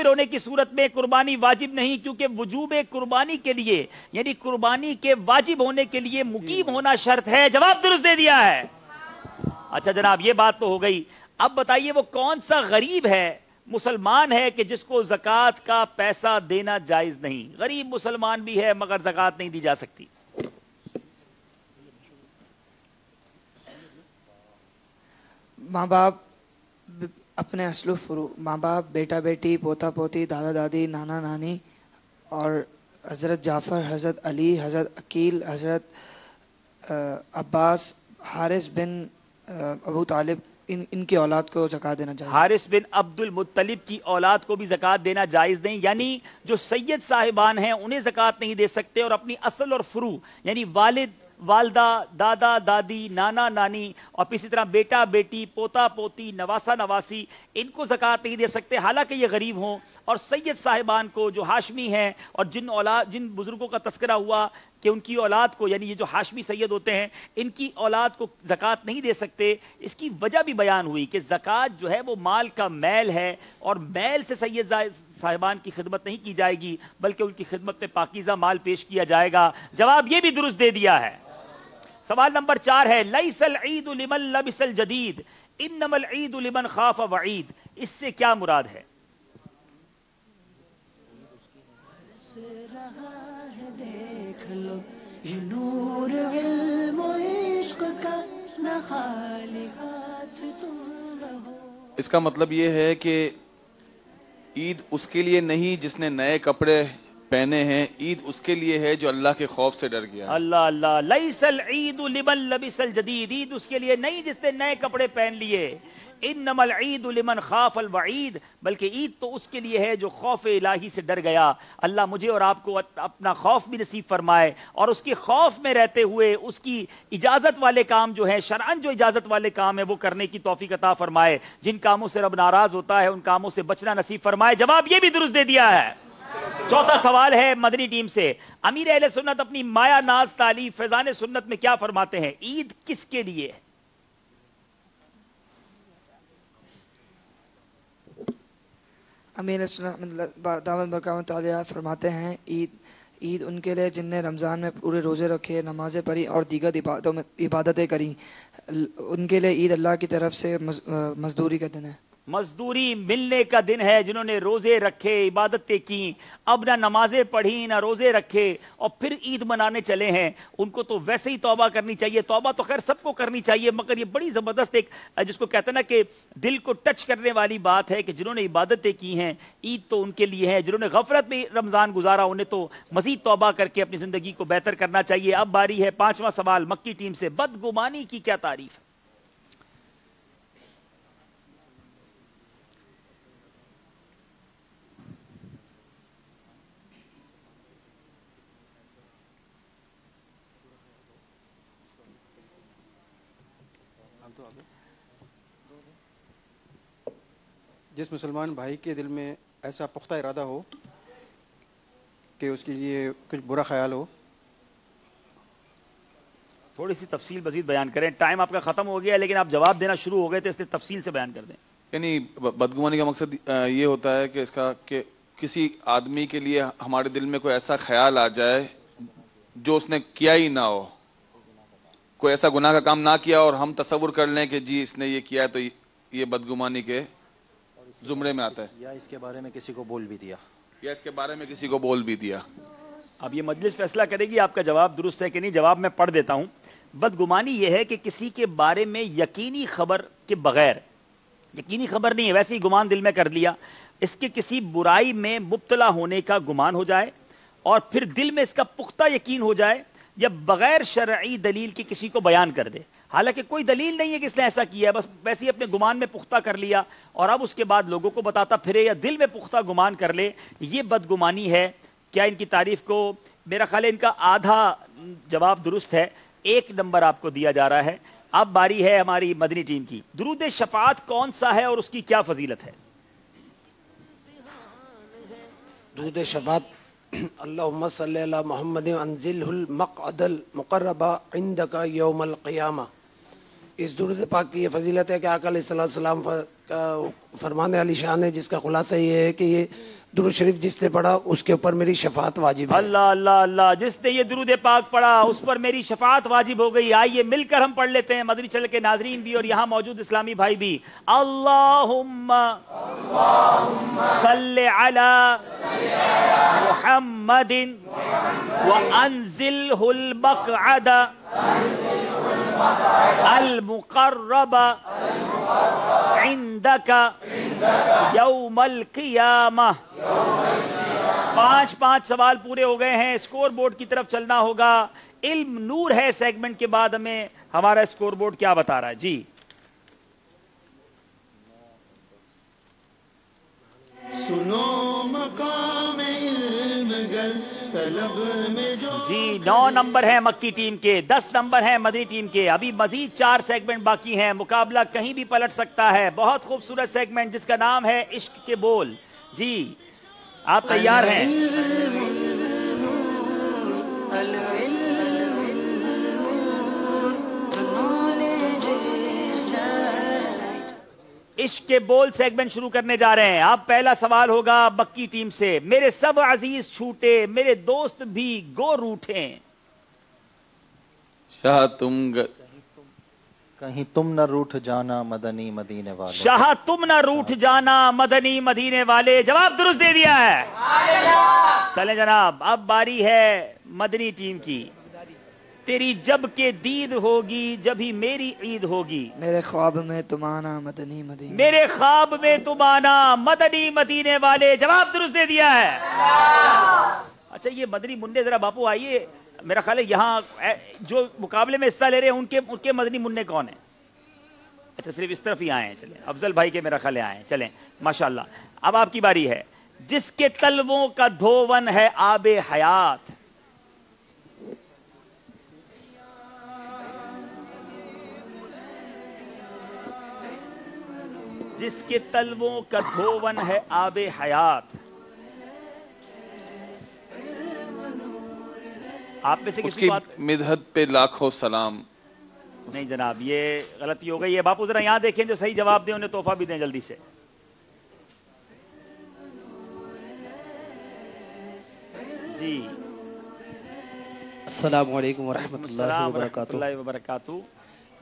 होने की सूरत में कुर्बानी वाजिब नहीं, क्योंकि वजूब कुर्बानी के लिए यानी कुर्बानी के वाजिब होने के लिए मुकीम होना शर्त है। जवाब दुरुस्त दे दिया है। अच्छा जनाब, ये बात तो हो गई। अब बताइए वो कौन सा गरीब है, मुसलमान है कि जिसको ज़कात का पैसा देना जायज नहीं? गरीब मुसलमान भी है मगर ज़कात नहीं दी जा सकती। माँ बाप अपने असलो फुरू, माँ बाप, बेटा बेटी, पोता पोती, दादा दादी, नाना नानी और हजरत जाफर, हजरत अली, हजरत अकील, हजरत अब्बास, हारिस बिन अबू तालिब, इनकी औलाद को ज़कात देना चाहिए। हारिस बिन अब्दुल मुत्तलिब की औलाद को भी ज़कात देना जायज़ नहीं, यानी जो सैयद साहिबान हैं उन्हें ज़कात नहीं दे सकते, और अपनी असल और फुरू यानी वालिद, वालदा, दादा दादी, नाना नानी और इसी तरह बेटा बेटी, पोता पोती, नवासा नवासी, इनको ज़कात नहीं दे सकते हालांकि ये गरीब हों। और सैयद साहिबान को जो हाशमी हैं और जिन बुजुर्गों का तस्करा हुआ कि उनकी औलाद को, यानी ये जो हाशमी सैयद होते हैं, इनकी औलाद को ज़कात नहीं दे सकते। इसकी वजह भी बयान हुई कि ज़कात जो है वो माल का मैल है, और मैल से सैयद साहिबान की खिदमत नहीं की जाएगी बल्कि उनकी खिदमत में पाकीज़ा माल पेश किया जाएगा। जवाब ये भी दुरुस्त दे दिया है। सवाल नंबर 4 है, लैसल ईद लिमन लबिसल जदीद इन्नमल ईद लिमन खाफ वईद। इससे क्या मुराद है? देख लो یہ نور علم و عشق کا نہ خالی ہاتھ تم رہو. اس کا مطلب یہ ہے کہ عید اس کے لیے نہیں جس نے نئے کپڑے پہنے ہیں، عید اس کے لیے ہے جو اللہ کے خوف سے ڈر گیا. اللہ اللہ، لیس العید لمن لبس الجدید، عید اس کے لیے نہیں جس نے نئے کپڑے پہن لیے. انما العید لمن خاف الوعید، بلکہ عید تو اس کے لیے ہے جو خوف الہی سے ڈر گیا. اللہ مجھے اور آپ کو اپنا خوف بھی نصیب فرمائے، اور اس کے خوف میں رہتے ہوئے اس کی اجازت والے کام جو ہیں، شرعاً جو اجازت والے کام ہیں، وہ کرنے کی توفیق عطا فرمائے. جن کاموں سے رب ناراض ہوتا ہے ان کاموں سے بچنا نصیب فرمائے. جواب یہ بھی درست دے دیا ہے. چوتھا سوال ہے مدنی ٹیم سے. امیر اہل سنت اپنی مایا ناز تالیف فیضان سنت میں کیا فرماتے ہیں؟ عید کس کے لیے ہے؟ امیر سنت دامت برکات تعالیٰ فرماتے ہیں عید ان کے لیے جن نے رمضان میں پورے روزے رکھے، نمازیں پڑھی اور دیگر عبادتیں کریں. ان کے لیے عید اللہ کی طرف سے مزدوری کا دن ہے، مزدوری ملنے کا دن ہے. جنہوں نے روزے رکھے، عبادتیں کی، اب نہ نمازیں پڑھی نہ روزے رکھے اور پھر عید منانے چلے ہیں، ان کو تو ویسے ہی توبہ کرنی چاہیے. توبہ تو خیر سب کو کرنی چاہیے، مگر یہ بڑی زبردست ایک جس کو کہتے ہیں نا کہ دل کو ٹچ کرنے والی بات ہے کہ جنہوں نے عبادتیں کی ہیں عید تو ان کے لیے ہے. جنہوں نے غفلت میں رمضان گزارا انہیں تو مزید توبہ کر کے اپنی زندگی کو بہتر کرنا چاہیے. اب باری ہے پانچواں سوال مکی ٹیم سے. بدگمانی کی کیا تعریف ہے؟ جس مسلمان بھائی کے دل میں ایسا پختہ ارادہ ہو کہ اس کے لیے کچھ برا خیال ہو. تھوڑی سی تفصیل مزید بیان کریں. ٹائم آپ کا ختم ہو گیا لیکن آپ جواب دینا شروع ہو گئے تھے، اس لیے تفصیل سے بیان کر دیں. یعنی بدگمانی کا مقصد یہ ہوتا ہے کہ اس کا کہ کسی آدمی کے لیے ہمارے دل میں کوئی ایسا خیال آ جائے جو اس نے کیا ہی نہ ہو، کوئی ایسا گناہ کا کام نہ کیا اور ہم تصور کر لیں کہ جی اس نے یہ کیا ہے تو یہ بدگمانی کے زمرے میں آتا ہے. یا اس کے بارے میں کسی کو بول بھی دیا، یا اس کے بارے میں کسی کو بول بھی دیا. اب یہ مجلس فیصلہ کرے گی آپ کا جواب درست ہے کہ نہیں. جواب میں پڑھ دیتا ہوں. بدگمانی یہ ہے کہ کسی کے بارے میں یقینی خبر کے بغیر، یقینی خبر نہیں ہے ویسے ہی گمان دل میں کر لیا، اس کے کسی برائی میں مبتلا ہونے کا گمان ہو جائے اور پھر دل میں اس کا پختہ یقین ہو جائے، یا بغیر شرعی دلیل کی کسی کو بیان کر دے. حالانکہ کوئی دلیل نہیں ہے کہ اس نے ایسا کیا ہے، بس ویسے ہی اپنے گمان میں پختہ کر لیا اور اب اس کے بعد لوگوں کو بتاتا پھرے یا دل میں پختہ گمان کر لے. یہ بدگمانی ہے. کیا ان کی تعریف کو، میرا خیال ہے ان کا آدھا جواب درست ہے. 1 نمبر آپ کو دیا جا رہا ہے. اب باری ہے ہماری مدنی ٹیم کی. درود شفاعت کون سا ہے اور اس کی کیا فضیلت ہے؟ درود شفاعت اللہم صلی علی محمد انزلہ المقعد المقرب عندک یوم القیامہ. اس درود پاک کی یہ فضیلت ہے کہ آقا علیہ السلام کا فرمان علی شان ہے، جس کا خلاصہ یہ ہے کہ یہ درود شریف جس نے پڑھا اس کے اوپر میری شفاعت واجب ہے. اللہ اللہ اللہ، جس نے یہ درود پاک پڑھا اس پر میری شفاعت واجب ہو گئی. آئیے مل کر ہم پڑھ لیتے ہیں، مدنی چینل کے ناظرین بھی اور یہاں موجود اسلامی بھائی بھی. اللہم صلی علی محمد وانزلہ المقعد المقرب عندک یوم القیامہ. 5 سوال پورے ہو گئے ہیں. اسکور بورڈ کی طرف چلنا ہوگا. علم نور ہے سیگمنٹ کے بعد ہمیں ہمارا اسکور بورڈ کیا بتا رہا ہے جی. سنو مقام علم گر طلب میں جو جی 9 نمبر ہیں مکی ٹیم کے، 10 نمبر ہیں مدنی ٹیم کے. ابھی مزید 4 سیگمنٹ باقی ہیں. مقابلہ کہیں بھی پلٹ سکتا ہے. بہت خوبصورت سیگمنٹ جس کا نام ہے عشق کے بول. جی آپ تیار ہیں؟ عشق کے بول سیگمنٹ شروع کرنے جا رہے ہیں. اب پہلا سوال ہوگا مکی ٹیم سے. میرے سب عزیز چھوٹے، میرے دوست بھی گو روٹھے. شاہ تم کہیں تم نہ روٹھ جانا مدنی مدینے والے. شاہ تم نہ روٹھ جانا مدنی مدینے والے. جواب درست دے دیا ہے. چلیں جناب اب باری ہے مدنی ٹیم کی. تیری جب کے دید ہوگی جب ہی میری عید ہوگی. میرے خواب میں تم آنا مدنی مدینے. میرے خواب میں تم آنا مدنی مدینے والے. جواب درست دے دیا ہے. اچھا یہ مدنی منع ذرا باپو آئیے. میرا خیال ہے یہاں جو مقابلے میں حصہ لے رہے ہیں ان کے مدنی منع کون ہیں؟ اچھا صرف اس طرف ہی آئے ہیں. چلیں افضل بھائی کے میرا خیال آئے ہیں. چلیں ماشاءاللہ. اب آپ کی باری ہے. جس کے تلووں کا دھون ہے آب حیات. جس کے تلووں کا دھون ہے آب حیات. آپ میں سے کسی بات مدحت پہ لاکھوں سلام. نہیں جناب یہ غلطی ہو گئی ہے. باپو ذرا یہاں دیکھیں جو صحیح جواب دیں انہیں تحفہ بھی دیں جلدی سے. جی السلام علیکم ورحمۃ اللہ وبرکاتہ.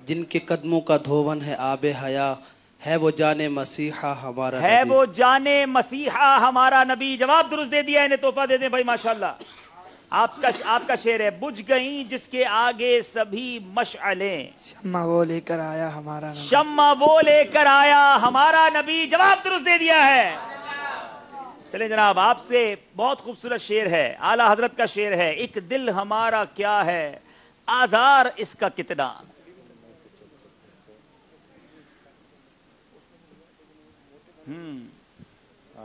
جن کے قدموں کا دھون ہے آب حیا ہے وہ جانے مسیحا ہمارا ہے نبی. وہ جانے مسیحا ہمارا نبی. جواب درست دے دیا. انہیں تحفہ دے دیں بھائی ماشاءاللہ. آپ کا شعر ہے بجھ گئیں جس کے آگے سبھی مشعلیں. شمع وہ لے کر آیا ہمارا نبی. شمع وہ لے کر آیا ہمارا نبی. جواب درست دے دیا ہے. چلیں جناب آپ سے بہت خوبصورت شعر ہے. اعلی حضرت کا شعر ہے. ایک دل ہمارا کیا ہے آزار اس کا کتنا.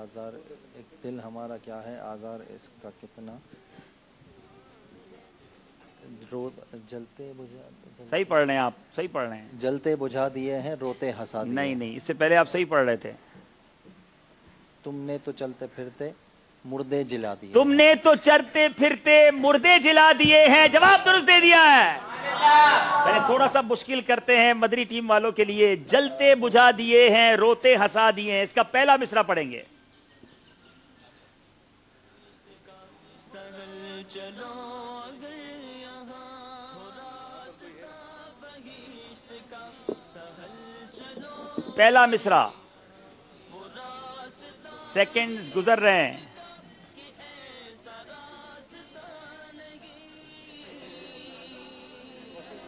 آزار ایک دل ہمارا کیا ہے آزار اس کا کتنا. جلتے بجھا. صحیح پڑھ رہے ہیں آپ. صحیح پڑھ رہے ہیں. جلتے بجھا دیے ہیں روتے ہنسا دیے. نہیں اس سے پہلے آپ صحیح پڑھ رہے تھے. تم نے تو چلتے پھرتے مردے جلا دیے. تم نے تو چلتے پھرتے مردے جلا دیے ہیں. جواب درست دے دیا ہے. پہلے تھوڑا سا مشکل کرتے ہیں مدری ٹیم والوں کے لیے. جلتے بجھا دیے ہیں روتے ہنسا دیے ہیں. اس کا پہلا مصرع پڑھیں گے. پہلا مصرع. سیکنڈز گزر رہے ہیں.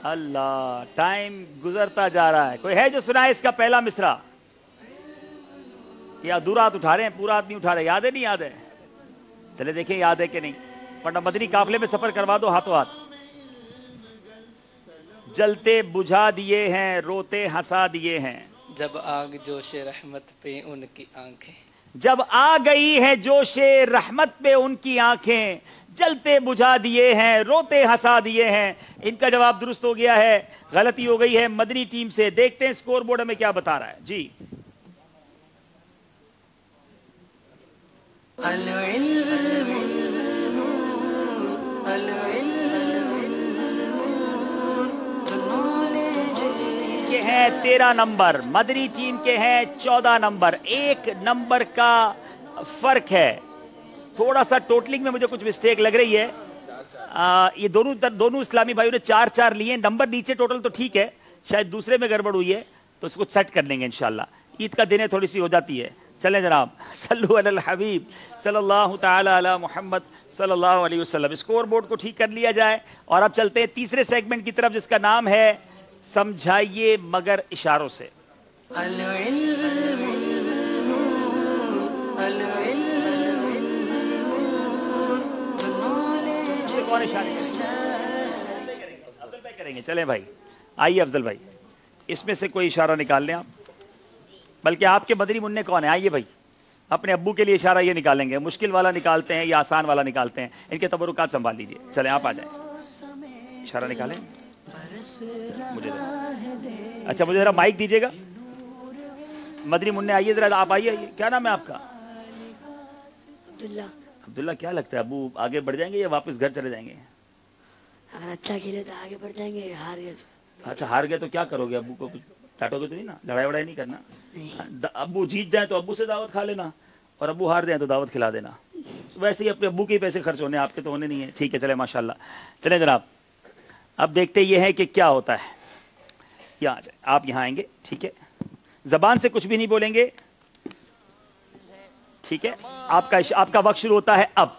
اللہ ٹائم گزرتا جا رہا ہے. کوئی ہے جو سنائے اس کا پہلا مصرع؟ یا ادھورا ہاتھ اٹھا رہے ہیں پورا ہاتھ نہیں اٹھا رہے؟ یاد ہے نہیں یاد ہے؟ چلے دیکھیں یاد ہے کہ نہیں. ورنہ مدنی قافلے میں سفر کروا دو ہاتھوں ہاتھ. جلتے بجھا دیے ہیں روتے ہنسا دیے ہیں. جب آگ جوش رحمت پہ ان کی آنکھیں. جب آ گئی ہے جوش رحمت پہ ان کی آنکھیں. جلتے بجھا دیے ہیں روتے ہنسا دیے ہیں. ان کا جواب درست ہو گیا ہے. غلطی ہو گئی ہے مدنی ٹیم سے. دیکھتے ہیں سکور بورڈ ہمیں کیا بتا رہا ہے. جی کے ہیں 13 نمبر. مدنی ٹیم کے ہیں 14 نمبر. 1 نمبر کا فرق ہے. تھوڑا سا ٹوٹلنگ میں مجھے کچھ مسٹیک لگ رہی ہے. یہ دونوں اسلامی بھائیوں نے 4 لیے. نمبر نیچے ٹوٹل تو ٹھیک ہے. شاید دوسرے میں گڑبڑ ہوئی ہے تو اس کو سیٹ کر لیں گے انشاءاللہ. عید کا دن ہے تھوڑی سی ہو جاتی ہے. چلیں جناب صلو علی الحبیب صلی اللہ تعالی علی محمد صلی اللہ علیہ وسلم. اسکور بورڈ کو ٹھیک کر لیا جائے اور اب چلتے ہیں تیسرے سیگمنٹ کی طرف جس کا نام ہے سمجھائیے مگر اشاروں سے. کون اشارے افضل بھائی کریں گے؟ چلیں بھائی آئیے افضل بھائی اس میں سے کوئی اشارہ نکال لیں آپ. بلکہ آپ کے مدنی منع کون ہیں؟ آئیے بھائی اپنے ابو کے لیے اشارہ یہ نکالیں گے. مشکل والا نکالتے ہیں یا آسان والا نکالتے ہیں؟ ان کے تبرکات سنبھال لیجیے. چلیں آپ آ جائیں. اشارہ نکالیں مجھے. اچھا مجھے ذرا مائک دیجیے گا. مدنی منع آئیے ذرا. آپ آئیے. کیا نام ہے آپ کا؟ عبداللہ. عبداللہ کیا لگتا ہے ابو آگے بڑھ جائیں گے یا واپس گھر چلے جائیں گے؟ اگر اچھا کھیلے تو آگے بڑھ جائیں گے. ہار گئے تو اچھا ہار گئے تو کیا کرو گے؟ ابو کو ڈانٹو گے تو نہیں نا؟ لڑائی وڑائی نہیں کرنا. ابو جیت جائیں تو ابو سے دعوت کھا لینا اور ابو ہار جائیں تو دعوت کھلا دینا. ویسے ہی اپنے ابو کے پیسے خرچ ہونے آپ کے تو ہونے نہیں ہیں. ٹھیک ہے چلے ماشاءاللہ. چلیں جناب اب دیکھتے یہ ہے کہ کیا ہوتا ہے. یہاں آ جائیں. آپ یہاں آئیں گے. ٹھیک ہے زبان سے کچھ بھی نہیں بولیں گے. ٹھیک ہے آپ کا وقت شروع ہوتا ہے اب.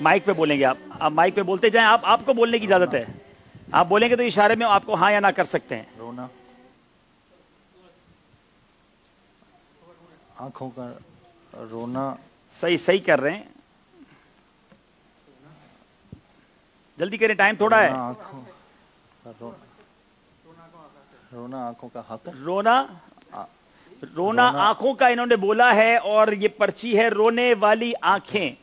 माइक पे बोलेंगे आप माइक पे बोलते जाएं, आपको बोलने की इजाजत है, आप बोलेंगे तो इशारे में आपको हाँ या ना कर सकते हैं। रोना, आंखों का रोना। सही कर रहे हैं, जल्दी करें, टाइम थोड़ा है। रोना आंखों का हक। रोना आंखों का इन्होंने बोला है, और ये पर्ची है रोने वाली आंखें।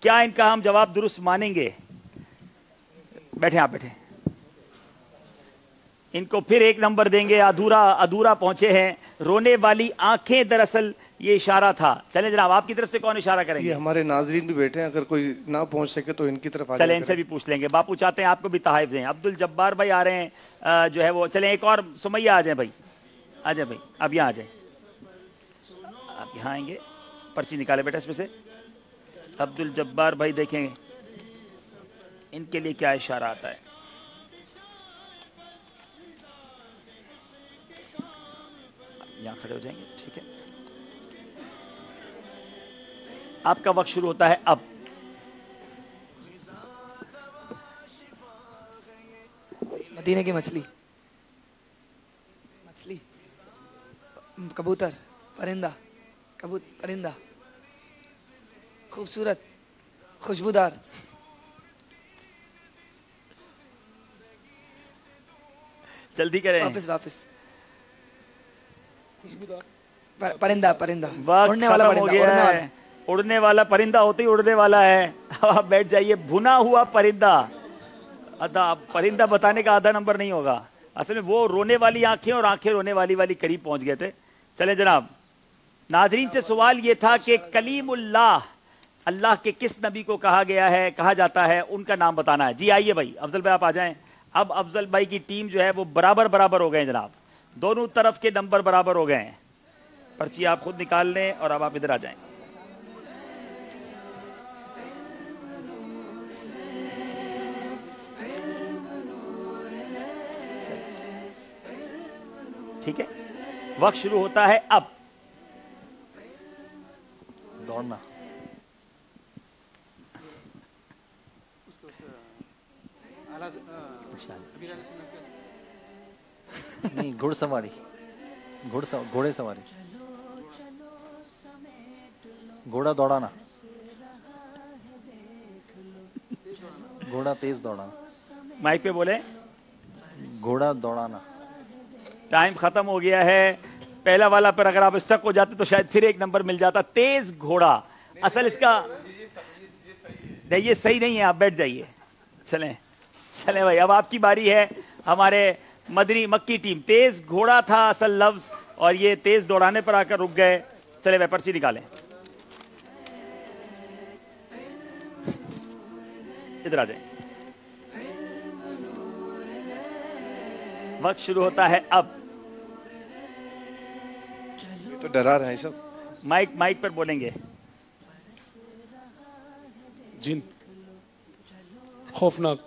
क्या इनका हम जवाब दुरुस्त मानेंगे? बैठे, आप बैठे। इनको फिर एक नंबर देंगे, अधूरा पहुंचे हैं। रोने वाली आंखें दरअसल ये इशारा था। चलें जनाब, आपकी तरफ से कौन इशारा करेंगे? ये हमारे नाजरीन भी बैठे हैं, अगर कोई ना पहुंच सके तो इनकी तरफ आ जाए। चलें, इनसे भी पूछ लेंगे। बापू चाहते हैं आपको भी तहाइफ दें। अब्दुल जब्बार भाई आ रहे हैं, जो है वो। चलें, एक और सुमैया आ जाए भाई, आ जाए भाई, अब यहां आ जाए, आप यहां आएंगे। पर्ची निकाले बेटा इसमें से। अब्दुल जब्बार भाई देखेंगे इनके लिए क्या इशारा आता है। यहां खड़े हो जाएंगे, ठीक है। आपका वक्त शुरू होता है अब। मदीने की मछली, कबूतर, परिंदा, परिंदा, खूबसूरत, खुशबूदार। जल्दी करें, वापस। परिंदा, उड़ने वाला परिंदा, उड़ने वाला परिंदा होते ही उड़ने वाला है। अब आप बैठ जाइए। भुना हुआ परिंदा, परिंदा बताने का आधा नंबर नहीं होगा। असल में वो रोने वाली आंखें और आंखें रोने वाली करीब पहुंच गए थे। चले जनाब, नाजरीन से सवाल यह था कि कलीमुल्लाह अल्लाह के किस नबी को कहा जाता है, उनका नाम बताना है। जी आइए भाई, अफजल भाई आप आ जाएं। अब अफजल भाई की टीम जो है वो बराबर हो गए जनाब, दोनों तरफ के नंबर बराबर हो गए हैं। पर्ची आप खुद निकाल लें और अब आप इधर आ जाएं। ठीक है, वक्त शुरू होता है अब। दौड़ना, नहीं, घुड़सवारी, घोड़े सवारी, घोड़ा दौड़ाना, घोड़ा तेज दौड़ाना। माइक पे बोले। घोड़ा दौड़ाना। टाइम खत्म हो गया है। पहला वाला पर अगर आप स्टक हो जाते तो शायद फिर एक नंबर मिल जाता। तेज घोड़ा, असल इसका ये सही नहीं है, आप बैठ जाइए। चलें भाई, अब आपकी बारी है। हमारे मदनी मक्की टीम, तेज घोड़ा था असल लफ्ज, और ये तेज दौड़ाने पर आकर रुक गए। चले भाई, पर्ची निकालें, इधर आ जाए। वक्त शुरू होता है अब। तो डरा रहे हैं सब। माइक पर बोलेंगे। जिन, खौफनाक,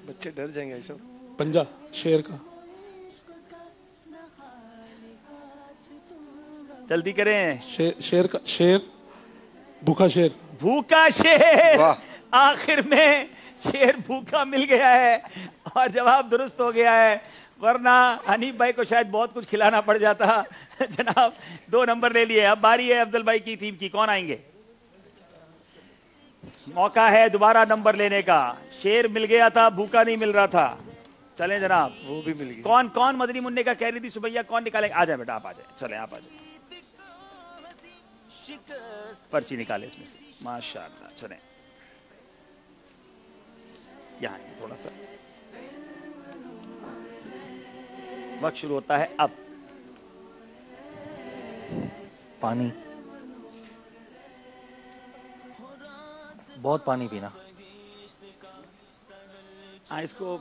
बच्चे डर जाएंगे सब। पंजा, शेर का। जल्दी करें। शेर का, शेर, भूखा शेर। आखिर में शेर भूखा मिल गया है और जवाब दुरुस्त हो गया है, वरना हनीफ भाई को शायद बहुत कुछ खिलाना पड़ जाता। जनाब 2 नंबर ले लिए। अब बारी है अफजल भाई की टीम की। कौन आएंगे? मौका है दोबारा नंबर लेने का। शेर मिल गया था, भूखा नहीं मिल रहा था। चलें जनाब, वो भी मिल गया। कौन मदनी मुन्ने का कह रही थी सुबैया, कौन निकालेंगे? आ जाए बेटा, आप आ जाए। चलें, आप आ जाए। पर्ची निकाले इसमें से, माशाअल्लाह। चलें, यहां थोड़ा सा। वक्त शुरू होता है अब। पानी, बहुत पानी पीना। हाँ, इसको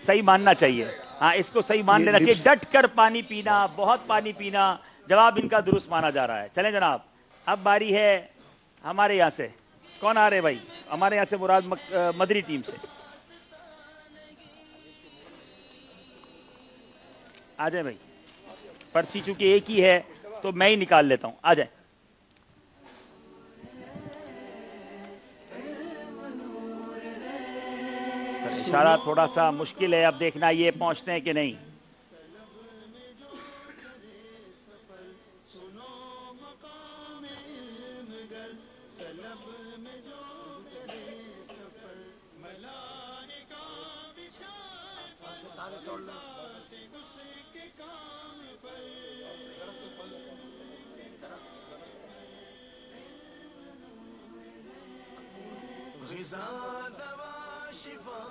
सही मानना चाहिए। हाँ, इसको सही मान लेना चाहिए। डट कर पानी पीना, बहुत पानी पीना, जवाब इनका दुरुस्त माना जा रहा है। चलें जनाब, अब बारी है हमारे यहां से। कौन आ रहे भाई? हमारे यहां से मुराद मदरी टीम से आ जाए भाई। पर्ची चूंकि एक ही है तो मैं ही निकाल लेता हूं। आ जाए। इशारा थोड़ा सा मुश्किल है, अब देखना ये पहुंचते हैं कि नहीं।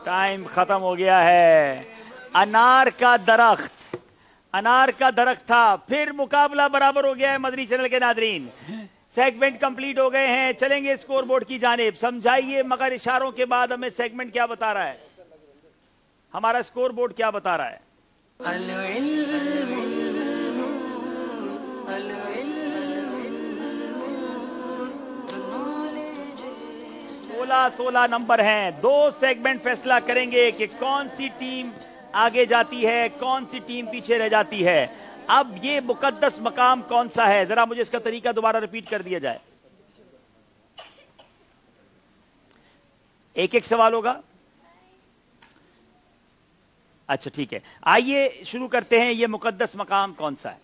टाइम खत्म हो गया है। अनार का दरख्त था, फिर मुकाबला बराबर हो गया है। मदनी चैनल के नादरीन, सेगमेंट कंप्लीट हो गए हैं, चलेंगे स्कोर बोर्ड की जानिब। समझाइए मगर इशारों के बाद हमें सेगमेंट क्या बता रहा है, हमारा स्कोर बोर्ड क्या बता रहा है। 16 नंबर हैं। 2 सेगमेंट फैसला करेंगे कि कौन सी टीम आगे जाती है, कौन सी टीम पीछे रह जाती है। अब ये मुकद्दस मकाम कौन सा है, जरा मुझे इसका तरीका दोबारा रिपीट कर दिया जाए। एक एक सवाल होगा। अच्छा ठीक है, आइए शुरू करते हैं। ये मुकद्दस मकाम कौन सा है?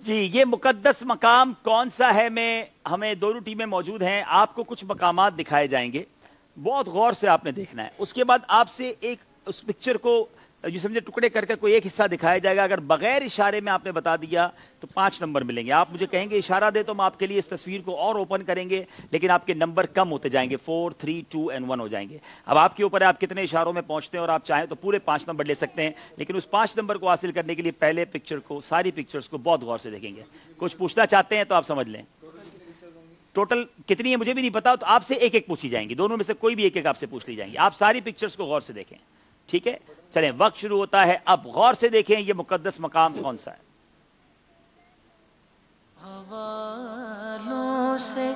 जी, ये मुकद्दस मकाम कौन सा है में हमें दोनों टीमें मौजूद हैं। आपको कुछ मकामात दिखाए जाएंगे, बहुत गौर से आपने देखना है। उसके बाद आपसे एक उस पिक्चर को जो समझे टुकड़े करके कोई एक हिस्सा दिखाया जाएगा। अगर बगैर इशारे में आपने बता दिया तो 5 नंबर मिलेंगे। आप मुझे कहेंगे इशारा दे तो हम आपके लिए इस तस्वीर को और ओपन करेंगे, लेकिन आपके नंबर कम होते जाएंगे, 4, 3, 2 और 1 हो जाएंगे। अब आपके ऊपर है आप कितने इशारों में पहुंचते हैं, और आप चाहें तो पूरे 5 नंबर ले सकते हैं, लेकिन उस 5 नंबर को हासिल करने के लिए पहले पिक्चर को, सारी पिक्चर्स को बहुत गौर से देखेंगे। कुछ पूछना चाहते हैं तो आप समझ लें। टोटल कितनी है मुझे भी नहीं पता, तो आपसे एक एक पूछी जाएंगी, दोनों में से कोई भी एक एक आपसे पूछ ली जाएंगी। आप सारी पिक्चर्स को गौर से देखें, ठीक है? चलें, वक्त शुरू होता है। अब गौर से देखें ये मुकद्दस मकाम कौन सा है। हवालों से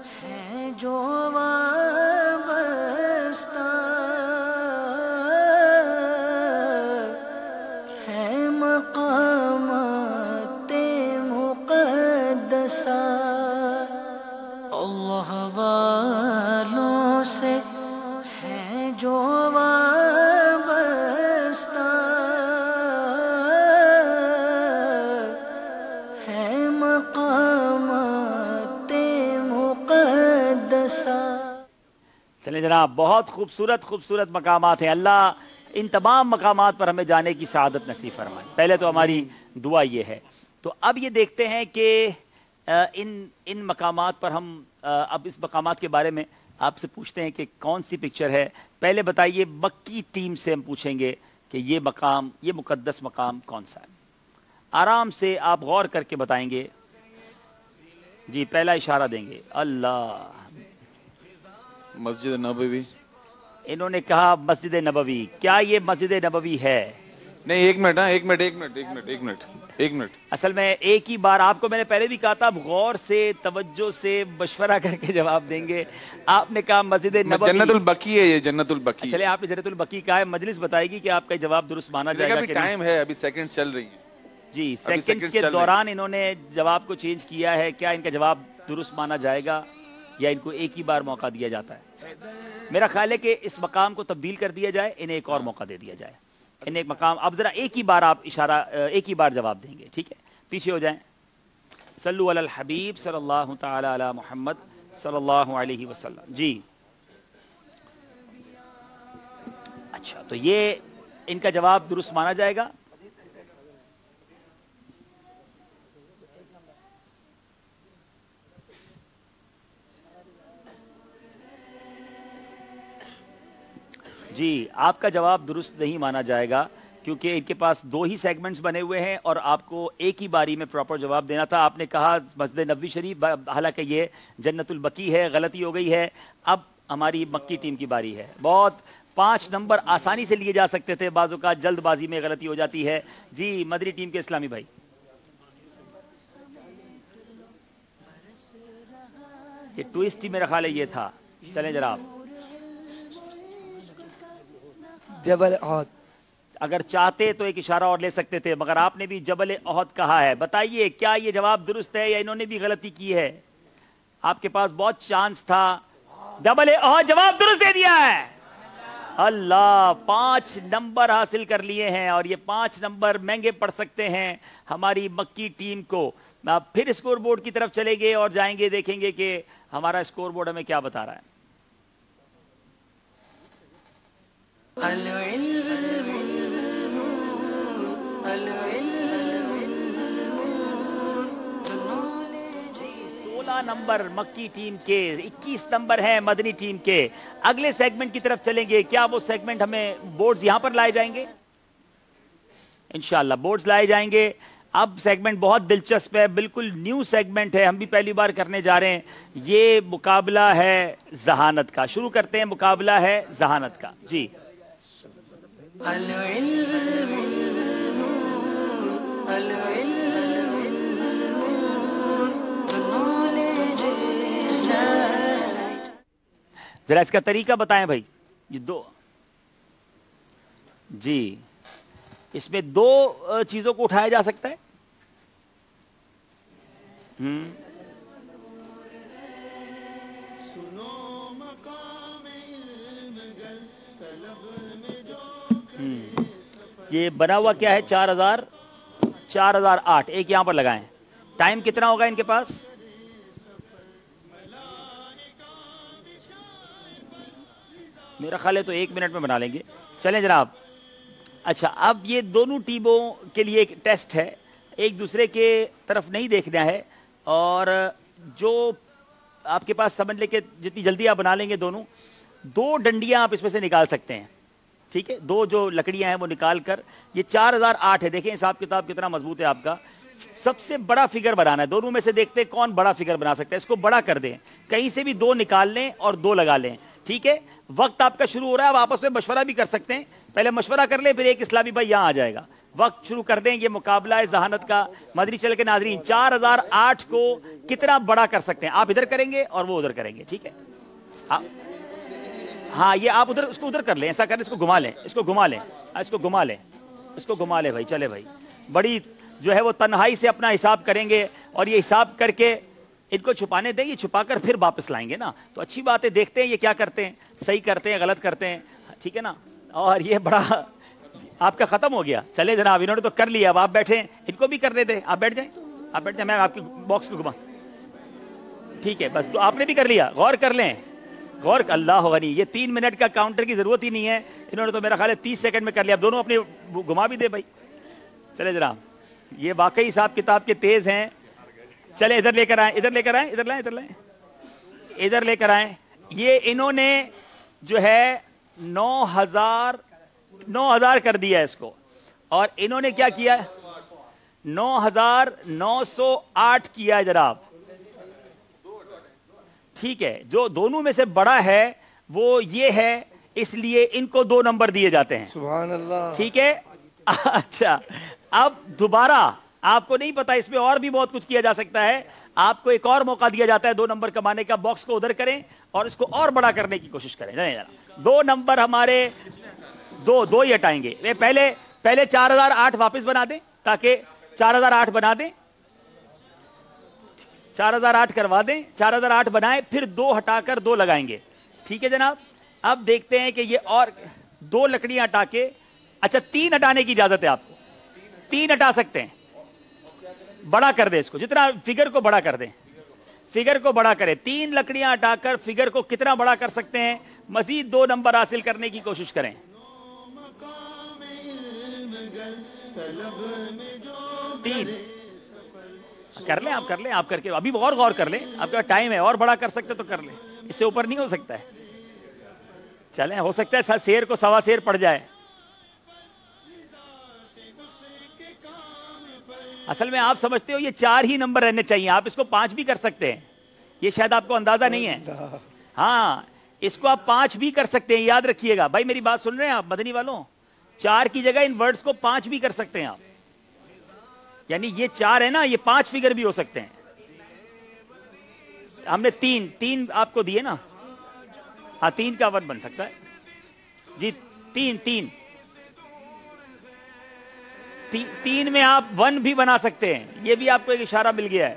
है जो वाबस्ता है मकामाते मुकद्दसा। अल्लाह हवालों से है जो चलिए जनाब, बहुत खूबसूरत खूबसूरत मकामात हैं। अल्लाह इन तमाम मकामात पर हमें जाने की सआदत नसीब फरमाए। पहले तो हमारी दुआ ये है। तो अब ये देखते हैं कि इन मकामात पर हम अब इस मकामात के बारे में आपसे पूछते हैं कि कौन सी पिक्चर है। पहले बताइए, मक्की टीम से हम पूछेंगे कि ये मकाम, ये मुकद्दस मकाम कौन सा है। आराम से आप गौर करके बताएंगे। जी, पहला इशारा देंगे। अल्लाह, मस्जिद नबवी। इन्होंने कहा मस्जिद नबवी। क्या ये मस्जिद नबवी है? नहीं, एक मिनट, हाँ, एक मिनट। असल में एक ही बार, आपको मैंने पहले भी कहा था, आप गौर से, तवज्जो से, मशवरा करके जवाब देंगे। आपने कहा मस्जिद नबवी। जन्नतुल बकी है ये, जन्नतुल बकी। चले, आपने जन्नतुल बकी कहा है, मजलिस बताएगी कि आपका जवाब दुरुस्त माना जाएगा। अभी टाइम है, अभी सेकंड्स चल रही हैं। जी, सेकंड्स के दौरान इन्होंने जवाब को चेंज किया है। क्या इनका जवाब दुरुस्त माना जाएगा या इनको एक ही बार मौका दिया जाता है? मेरा ख्याल है कि इस मकाम को तब्दील कर दिया जाए, इन्हें एक और मौका दे दिया जाए। इन्हें एक मकाम, अब जरा एक ही बार आप इशारा, एक ही बार जवाब देंगे, ठीक है? पीछे हो जाएं। सल्लु अलल हबीब सल्लल्लाहु तआला अला मुहम्मद सल्लल्लाहु अलैहि वसल्लम। जी, अच्छा, तो ये इनका जवाब दुरुस्त माना जाएगा। जी, आपका जवाब दुरुस्त नहीं माना जाएगा, क्योंकि इनके पास 2 ही सेगमेंट्स बने हुए हैं और आपको एक ही बारी में प्रॉपर जवाब देना था। आपने कहा मस्जिद नबवी शरीफ, हालांकि ये जन्नतुल बकी है, गलती हो गई है। अब हमारी मक्की टीम की बारी है। बहुत 5 नंबर आसानी से लिए जा सकते थे, बाजू का जल्दबाजी में गलती हो जाती है। जी, मदरी टीम के इस्लामी भाई, ये ट्विस्ट ही मेरा ख्याल है ये था। चलें जनाब, जबल औद। अगर चाहते तो एक इशारा और ले सकते थे, मगर आपने भी जबल ओहद कहा है। बताइए क्या ये जवाब दुरुस्त है या इन्होंने भी गलती की है? आपके पास बहुत चांस था। जबल ओहद जवाब दुरुस्त दे दिया है। अल्लाह, 5 नंबर हासिल कर लिए हैं और ये 5 नंबर महंगे पड़ सकते हैं हमारी मक्की टीम को। आप फिर स्कोर बोर्ड की तरफ चलेंगे और जाएंगे, देखेंगे कि हमारा स्कोर बोर्ड हमें क्या बता रहा है। नंबर मक्की टीम के, 21 नंबर हैं मदनी टीम के। अगले सेगमेंट की तरफ चलेंगे। क्या वो सेगमेंट हमें बोर्ड्स यहां पर लाए जाएंगे? इंशाल्लाह बोर्ड्स लाए जाएंगे। अब सेगमेंट बहुत दिलचस्प है, बिल्कुल न्यू सेगमेंट है, हम भी पहली बार करने जा रहे हैं। ये मुकाबला है जहानत का। शुरू करते हैं, मुकाबला है जहानत का। जी जरा इसका तरीका बताएं भाई। ये दो, जी इसमें 2 चीजों को उठाया जा सकता है। ये बना हुआ क्या है? 4008। एक यहां पर लगाएं। टाइम कितना होगा इनके पास? मेरा ख्याल है तो 1 मिनट में बना लेंगे। चलें जनाब। अच्छा, अब ये दोनों टीमों के लिए एक टेस्ट है, एक दूसरे के तरफ नहीं देखना है और जो आपके पास समझ लेके जितनी जल्दी आप बना लेंगे दोनों, 2 डंडियां आप इसमें से निकाल सकते हैं। ठीक है, 2 जो लकड़ियां हैं वो निकाल कर, ये 4008 है। देखें हिसाब किताब कितना मजबूत है आपका। सबसे बड़ा फिगर बनाना है। दोनों में से देखते हैं कौन बड़ा फिगर बना सकता है। इसको बड़ा कर दें, कहीं से भी 2 निकाल लें और 2 लगा लें। ठीक है, वक्त आपका शुरू हो रहा है। अब आपस में मशवरा भी कर सकते हैं। पहले मशवरा कर ले, फिर एक इस्लामी भाई यहां आ जाएगा। वक्त शुरू कर दें। ये मुकाबला है जहानत का। मदनी चैनल के नाजरीन, 4008 को कितना बड़ा कर सकते हैं? आप इधर करेंगे और वो उधर करेंगे। ठीक है, हाँ ये आप उधर, उसको उधर कर लें। ऐसा करें, इसको घुमा लें, इसको घुमा लें, इसको घुमा लें, इसको घुमा लें भाई। चले भाई, बड़ी जो है वो तन्हाई से अपना हिसाब करेंगे और ये हिसाब करके इनको छुपाने दें। ये छुपाकर फिर वापस लाएंगे ना, तो अच्छी बात है। देखते हैं ये क्या करते हैं, सही करते हैं, गलत करते हैं। ठीक है ना। और ये बड़ा आपका खत्म हो गया। चले जनाब, इन्होंने तो कर लिया। अब आप बैठे, इनको भी करने दें। आप बैठ जाएं, आप बैठ जाएं। मैं आपके बॉक्स को घुमा। ठीक है, बस तो आपने भी कर लिया। गौर कर लें, गौर। अल्लाह गनी, ये 3 मिनट का काउंटर की जरूरत ही नहीं है। इन्होंने तो मेरा ख्याल है 30 सेकंड में कर लिया। दोनों अपने घुमा भी दे भाई। चले जनाब, ये वाकई हिसाब किताब के तेज हैं। चले इधर लेकर आए, इधर लेकर आए, इधर लाएं, इधर लाएं, इधर लेकर आए। ये इन्होंने जो है 9000 कर दिया इसको, और इन्होंने क्या किया? 9908 किया है जनाब। ठीक है, जो दोनों में से बड़ा है वो ये है, इसलिए इनको 2 नंबर दिए जाते हैं। सुभान अल्लाह। ठीक है। अच्छा, अब दोबारा आपको नहीं पता, इसमें और भी बहुत कुछ किया जा सकता है। आपको एक और मौका दिया जाता है 2 नंबर कमाने का। बॉक्स को उधर करें और इसको और बड़ा करने की कोशिश करें। जरा 2 नंबर हमारे 2 ही हटाएंगे। वे पहले 4008 वापस बना दें, ताकि 4008 बना दें, 4008 करवा दें। 4008 बनाएं, फिर 2 हटाकर 2 लगाएंगे। ठीक है जनाब। अब देखते हैं कि ये और 2 लकड़ियां हटा के, अच्छा 3 हटाने की इजाजत है आपको। 3 हटा सकते हैं। बड़ा कर दे इसको, जितना फिगर को बड़ा कर दें, फिगर को बड़ा करें। 3 लकड़ियां हटाकर फिगर को कितना बड़ा कर सकते हैं? मजीद 2 नंबर हासिल करने की कोशिश करें। 3 कर लें, आप कर लें, आप करके अभी और गौर कर लें। आपके पास टाइम है, और बड़ा कर सकते तो कर लें। इससे ऊपर नहीं हो सकता है। चलें, हो सकता है शेर को 1.25 शेर पड़ जाए। असल में आप समझते हो ये 4 ही नंबर रहने चाहिए। आप इसको 5 भी कर सकते हैं, ये शायद आपको अंदाजा नहीं है। हाँ, इसको आप 5 भी कर सकते हैं, याद रखिएगा भाई। मेरी बात सुन रहे हैं आप मदनी वालों? 4 की जगह इन वर्ड्स को 5 भी कर सकते हैं आप। यानी ये 4 है ना, ये 5 फिगर भी हो सकते हैं। हमने 3 आपको दिए ना। हाँ, 3 का वर्ड बन सकता है जी। 3 तीन में आप 1 भी बना सकते हैं, ये भी आपको एक इशारा मिल गया है।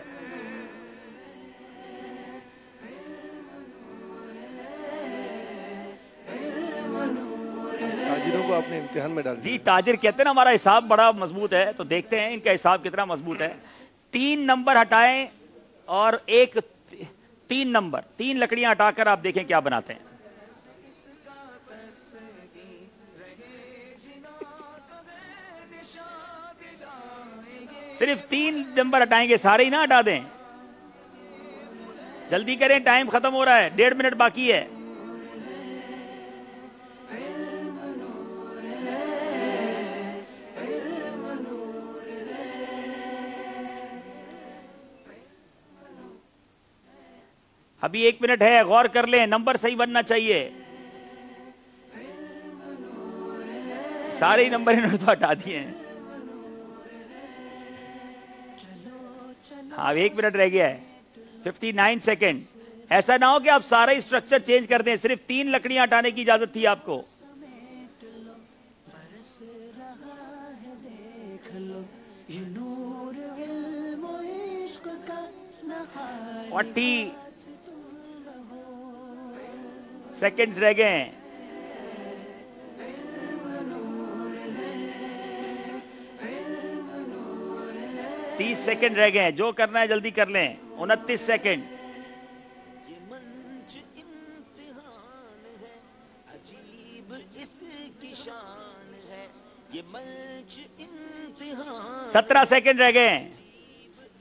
ताजिरों को आपने इम्तिहान में डाल जी, ताजिर कहते हैं ना हमारा हिसाब बड़ा मजबूत है, तो देखते हैं इनका हिसाब कितना मजबूत है। 3 नंबर हटाएं और 3 नंबर, 3 लकड़ियां हटाकर आप देखें क्या बनाते हैं। सिर्फ 3 नंबर हटाएंगे, सारे ही ना हटा दें। जल्दी करें, टाइम खत्म हो रहा है, 1.5 मिनट बाकी है। अभी 1 मिनट है, गौर कर लें, नंबर सही बनना चाहिए। सारे ही नंबर इन्होंने तो हटा दिए हैं। हाँ, 1 मिनट रह गया है, 59 सेकेंड। ऐसा ना हो कि आप सारा ही स्ट्रक्चर चेंज कर दें, सिर्फ 3 लकड़ियां हटाने की इजाजत थी आपको। 40 सेकेंड्स रह गए हैं। सेकंड रह गए हैं, जो करना है जल्दी कर लें। 29 सेकंड। ये मंच इम्तिहान है, अजीब इसकी शान है, ये मंच इम्तिहान। 17 सेकंड रह गए हैं।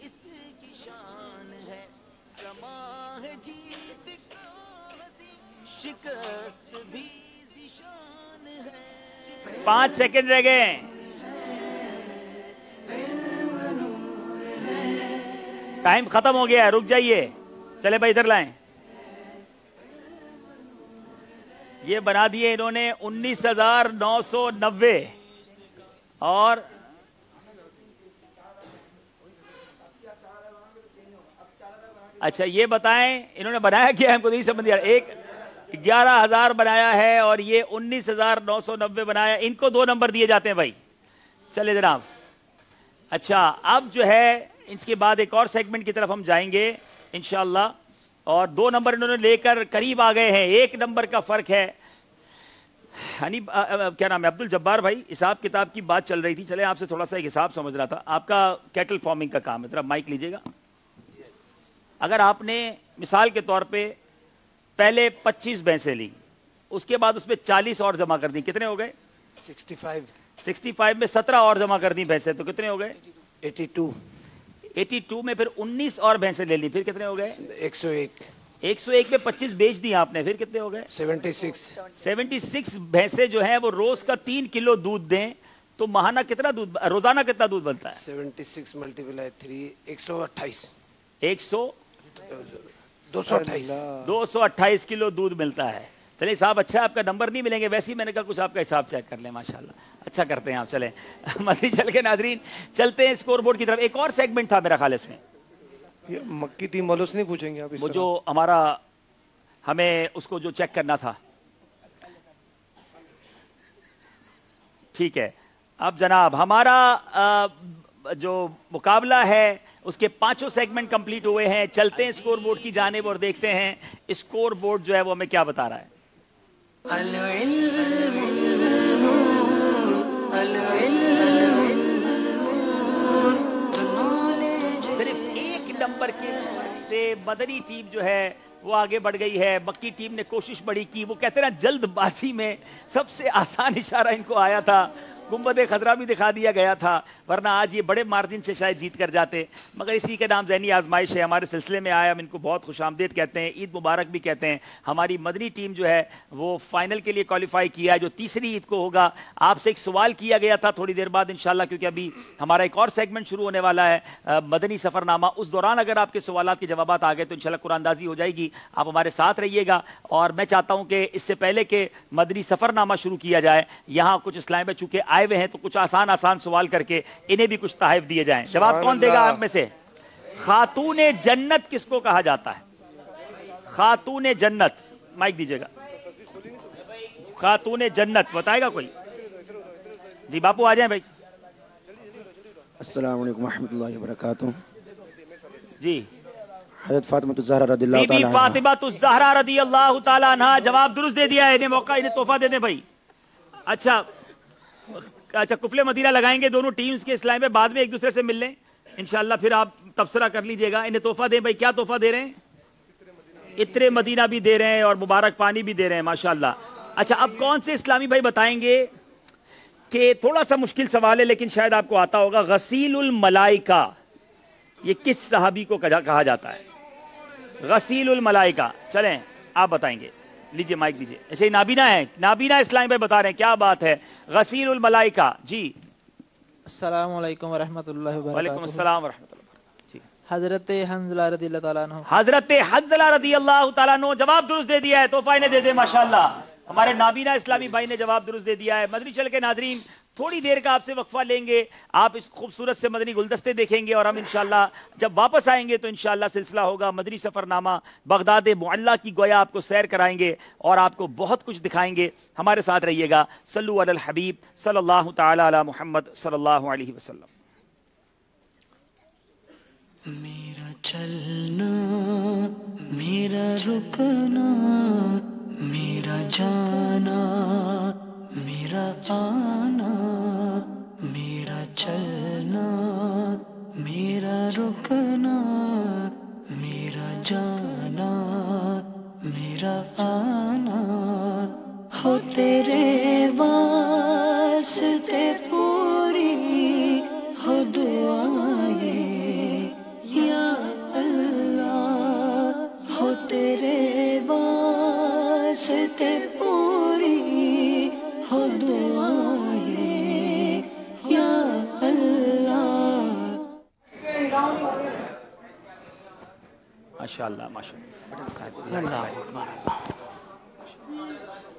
इसकी शान है, समा है जीत का हसी, शिकस्त भी निशान है। 5 सेकंड रह गए हैं। टाइम खत्म हो गया है, रुक जाइए। चले भाई इधर लाएं। ये बना दिए इन्होंने 19,990 और अच्छा ये बताएं इन्होंने बनाया क्या, हमको नहीं समझ आ रहा। एक 11,000 बनाया है और ये 19,990 बनाया। इनको 2 नंबर दिए जाते हैं भाई। चले जनाब। अच्छा अब जो है इसके बाद एक और सेगमेंट की तरफ हम जाएंगे इंशाअल्लाह, और 2 नंबर इन्होंने लेकर करीब आ गए हैं। 1 नंबर का फर्क है। हनी क्या नाम है, अब्दुल जब्बार भाई, हिसाब किताब की बात चल रही थी, चले आपसे थोड़ा सा एक हिसाब समझ रहा था। आपका कैटल फार्मिंग का काम है, जरा माइक लीजिएगा। अगर आपने मिसाल के तौर पे पहले 25 भैंसें ली, उसके बाद उसमें 40 और जमा कर दी, कितने हो गए? 65 में 17 और जमा कर दी भैंसें, तो कितने हो गए? 82 में फिर 19 और भैंसें ले ली, फिर कितने हो गए? 101 में 25 बेच दी आपने, फिर कितने हो गए? 76 भैंसें जो हैं वो रोज का 3 किलो दूध दें तो महाना कितना दूध, रोजाना कितना दूध बनता है? 76 मल्टीप्लाई 3 128 228 किलो दूध मिलता है। चलिए साहब, अच्छा आपका नंबर नहीं मिलेंगे, वैसे ही मैंने कहा कुछ आपका हिसाब चेक कर लें। माशाल्लाह अच्छा करते हैं आप। चले मज़ीद चल के नाजरीन चलते हैं स्कोर बोर्ड की तरफ। एक और सेगमेंट था मेरा ख्याल इसमें, ये मक्की टीम वालों से नहीं पूछेंगे आप? वो जो हमारा हमें उसको जो चेक करना था। ठीक है, अब जनाब हमारा जो मुकाबला है उसके 5 सेगमेंट कंप्लीट हुए हैं। चलते हैं स्कोर बोर्ड की जानिब और देखते हैं स्कोर बोर्ड जो है वो हमें क्या बता रहा है। सिर्फ 1 नंबर के से मदनी टीम जो है वो आगे बढ़ गई है। मक्की टीम ने कोशिश बड़ी की, वो कहते हैं ना जल्दबाजी में सबसे आसान इशारा इनको आया था, गुंबद खतरा भी दिखा दिया गया था, वरना आज ये बड़े मार्जिन से शायद जीत कर जाते। मगर इसी के नाम ज़हनी आजमाइश है, हमारे सिलसिले में आया। हम इनको बहुत खुशामदीद कहते हैं, ईद मुबारक भी कहते हैं। हमारी मदनी टीम जो है वो फाइनल के लिए क्वालिफाई किया है, जो तीसरी ईद को होगा। आपसे एक सवाल किया गया था थोड़ी देर बाद इंशाल्लाह, क्योंकि अभी हमारा एक और सेगमेंट शुरू होने वाला है, मदनी सफरनामा। उस दौरान अगर आपके सवालात के जवाबात आ गए तो इंशाल्लाह कुरानदाजी हो जाएगी। आप हमारे साथ रहिएगा। और मैं चाहता हूं कि इससे पहले कि मदनी सफरनामा शुरू किया जाए, यहां कुछ इस्लाम में चूंकि आए हुए हैं तो कुछ आसान सवाल करके इन्हें भी कुछ तहफ़ दिए जाएं। जवाब कौन देगा आप में से? खातूने जन्नत किसको कहा जाता है? खातूने जन्नत, माइक दीजिएगा। खातूने जन्नत बताएगा कोई? जी बापू आ जाएं भाई। السلام علیکم ورحمۃ اللہ وبرکاتہ. جی حضرت فاطمہ الزہرا رضی اللہ بی بی تعالیٰ عنہا. فاطمہ الزہرا رضی اللہ تعالیٰ عنہ جواب درست دے دیا ہے. انہیں موقع، انہیں تحفہ دے دیں بھائی. اچھا کفلے مدینہ لگائیں گے دونوں ٹیمز کے اسلام میں، بعد میں ایک دوسرے سے مل لیں انشاءاللہ، پھر آپ تبصرہ کر لیجئے گا. انہیں تحفہ دیں بھائی. کیا تحفہ دے رہے ہیں؟ عطر مدینہ بھی دے رہے ہیں اور مبارک پانی بھی دے رہے ہیں ماشاءاللہ. اچھا اب کون سے اسلامی بھائی بتائیں گے کہ تھوڑا سا مشکل سوال ہے لیکن شاید آپ کو آتا ہوگا، غسیل الملائکہ یہ کس صحابی کو کہا جاتا ہے؟ غسیل الملائکہ. چلیں آپ بتائیں گے. لیجئے مائک دیجئے. ایسے ہی نابینا ہے، نابینا اسلامی بھائی بتا رہے ہیں. کیا بات ہے. غسیل الملائکہ. جی السلام علیکم ورحمۃ اللہ وبرکاتہ. وعلیکم السلام ورحمۃ اللہ. حضرت حنظلہ رضی اللہ تعالیٰ عنہ. حضرت حنظلہ رضی اللہ تعالیٰ عنہ جواب درست دے دیا ہے. تحفہ انہیں دے دیں ماشاءاللہ. ہمارے نابینا اسلامی بھائی نے جواب درست دے دیا ہے. مدنی چل کے ناظرین تھوڑی دیر کا آپ سے وقفہ لیں گے. آپ اس خوبصورت سے مدنی گلدستے دیکھیں گے اور ہم انشاءاللہ جب واپس آئیں گے تو انشاءاللہ سلسلہ ہوگا مدنی سفر نامہ بغداد معلیٰ کی. گویا آپ کو سیر کرائیں گے اور آپ کو بہت کچھ دکھائیں گے. ہمارے ساتھ رہیے گا. صلو علی الحبیب صلی اللہ تعالی علی محمد صلی اللہ علیہ وسلم. میرا چلنا، میرا رکنا، میرا جانا، میرا آنا، میرا چلنا، میرا رکنا، میرا جانا، میرا آنا، ہو تیرے واسطے پوری ہو دعائیں یا اللہ، ہو تیرے واسطے پوری ہو دعائیں یا اللہ. ماشاءاللہ ماشاءاللہ.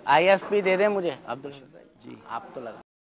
آئی ایف پی دے دیں مجھے عبدالشکر. جی آپ تو لگا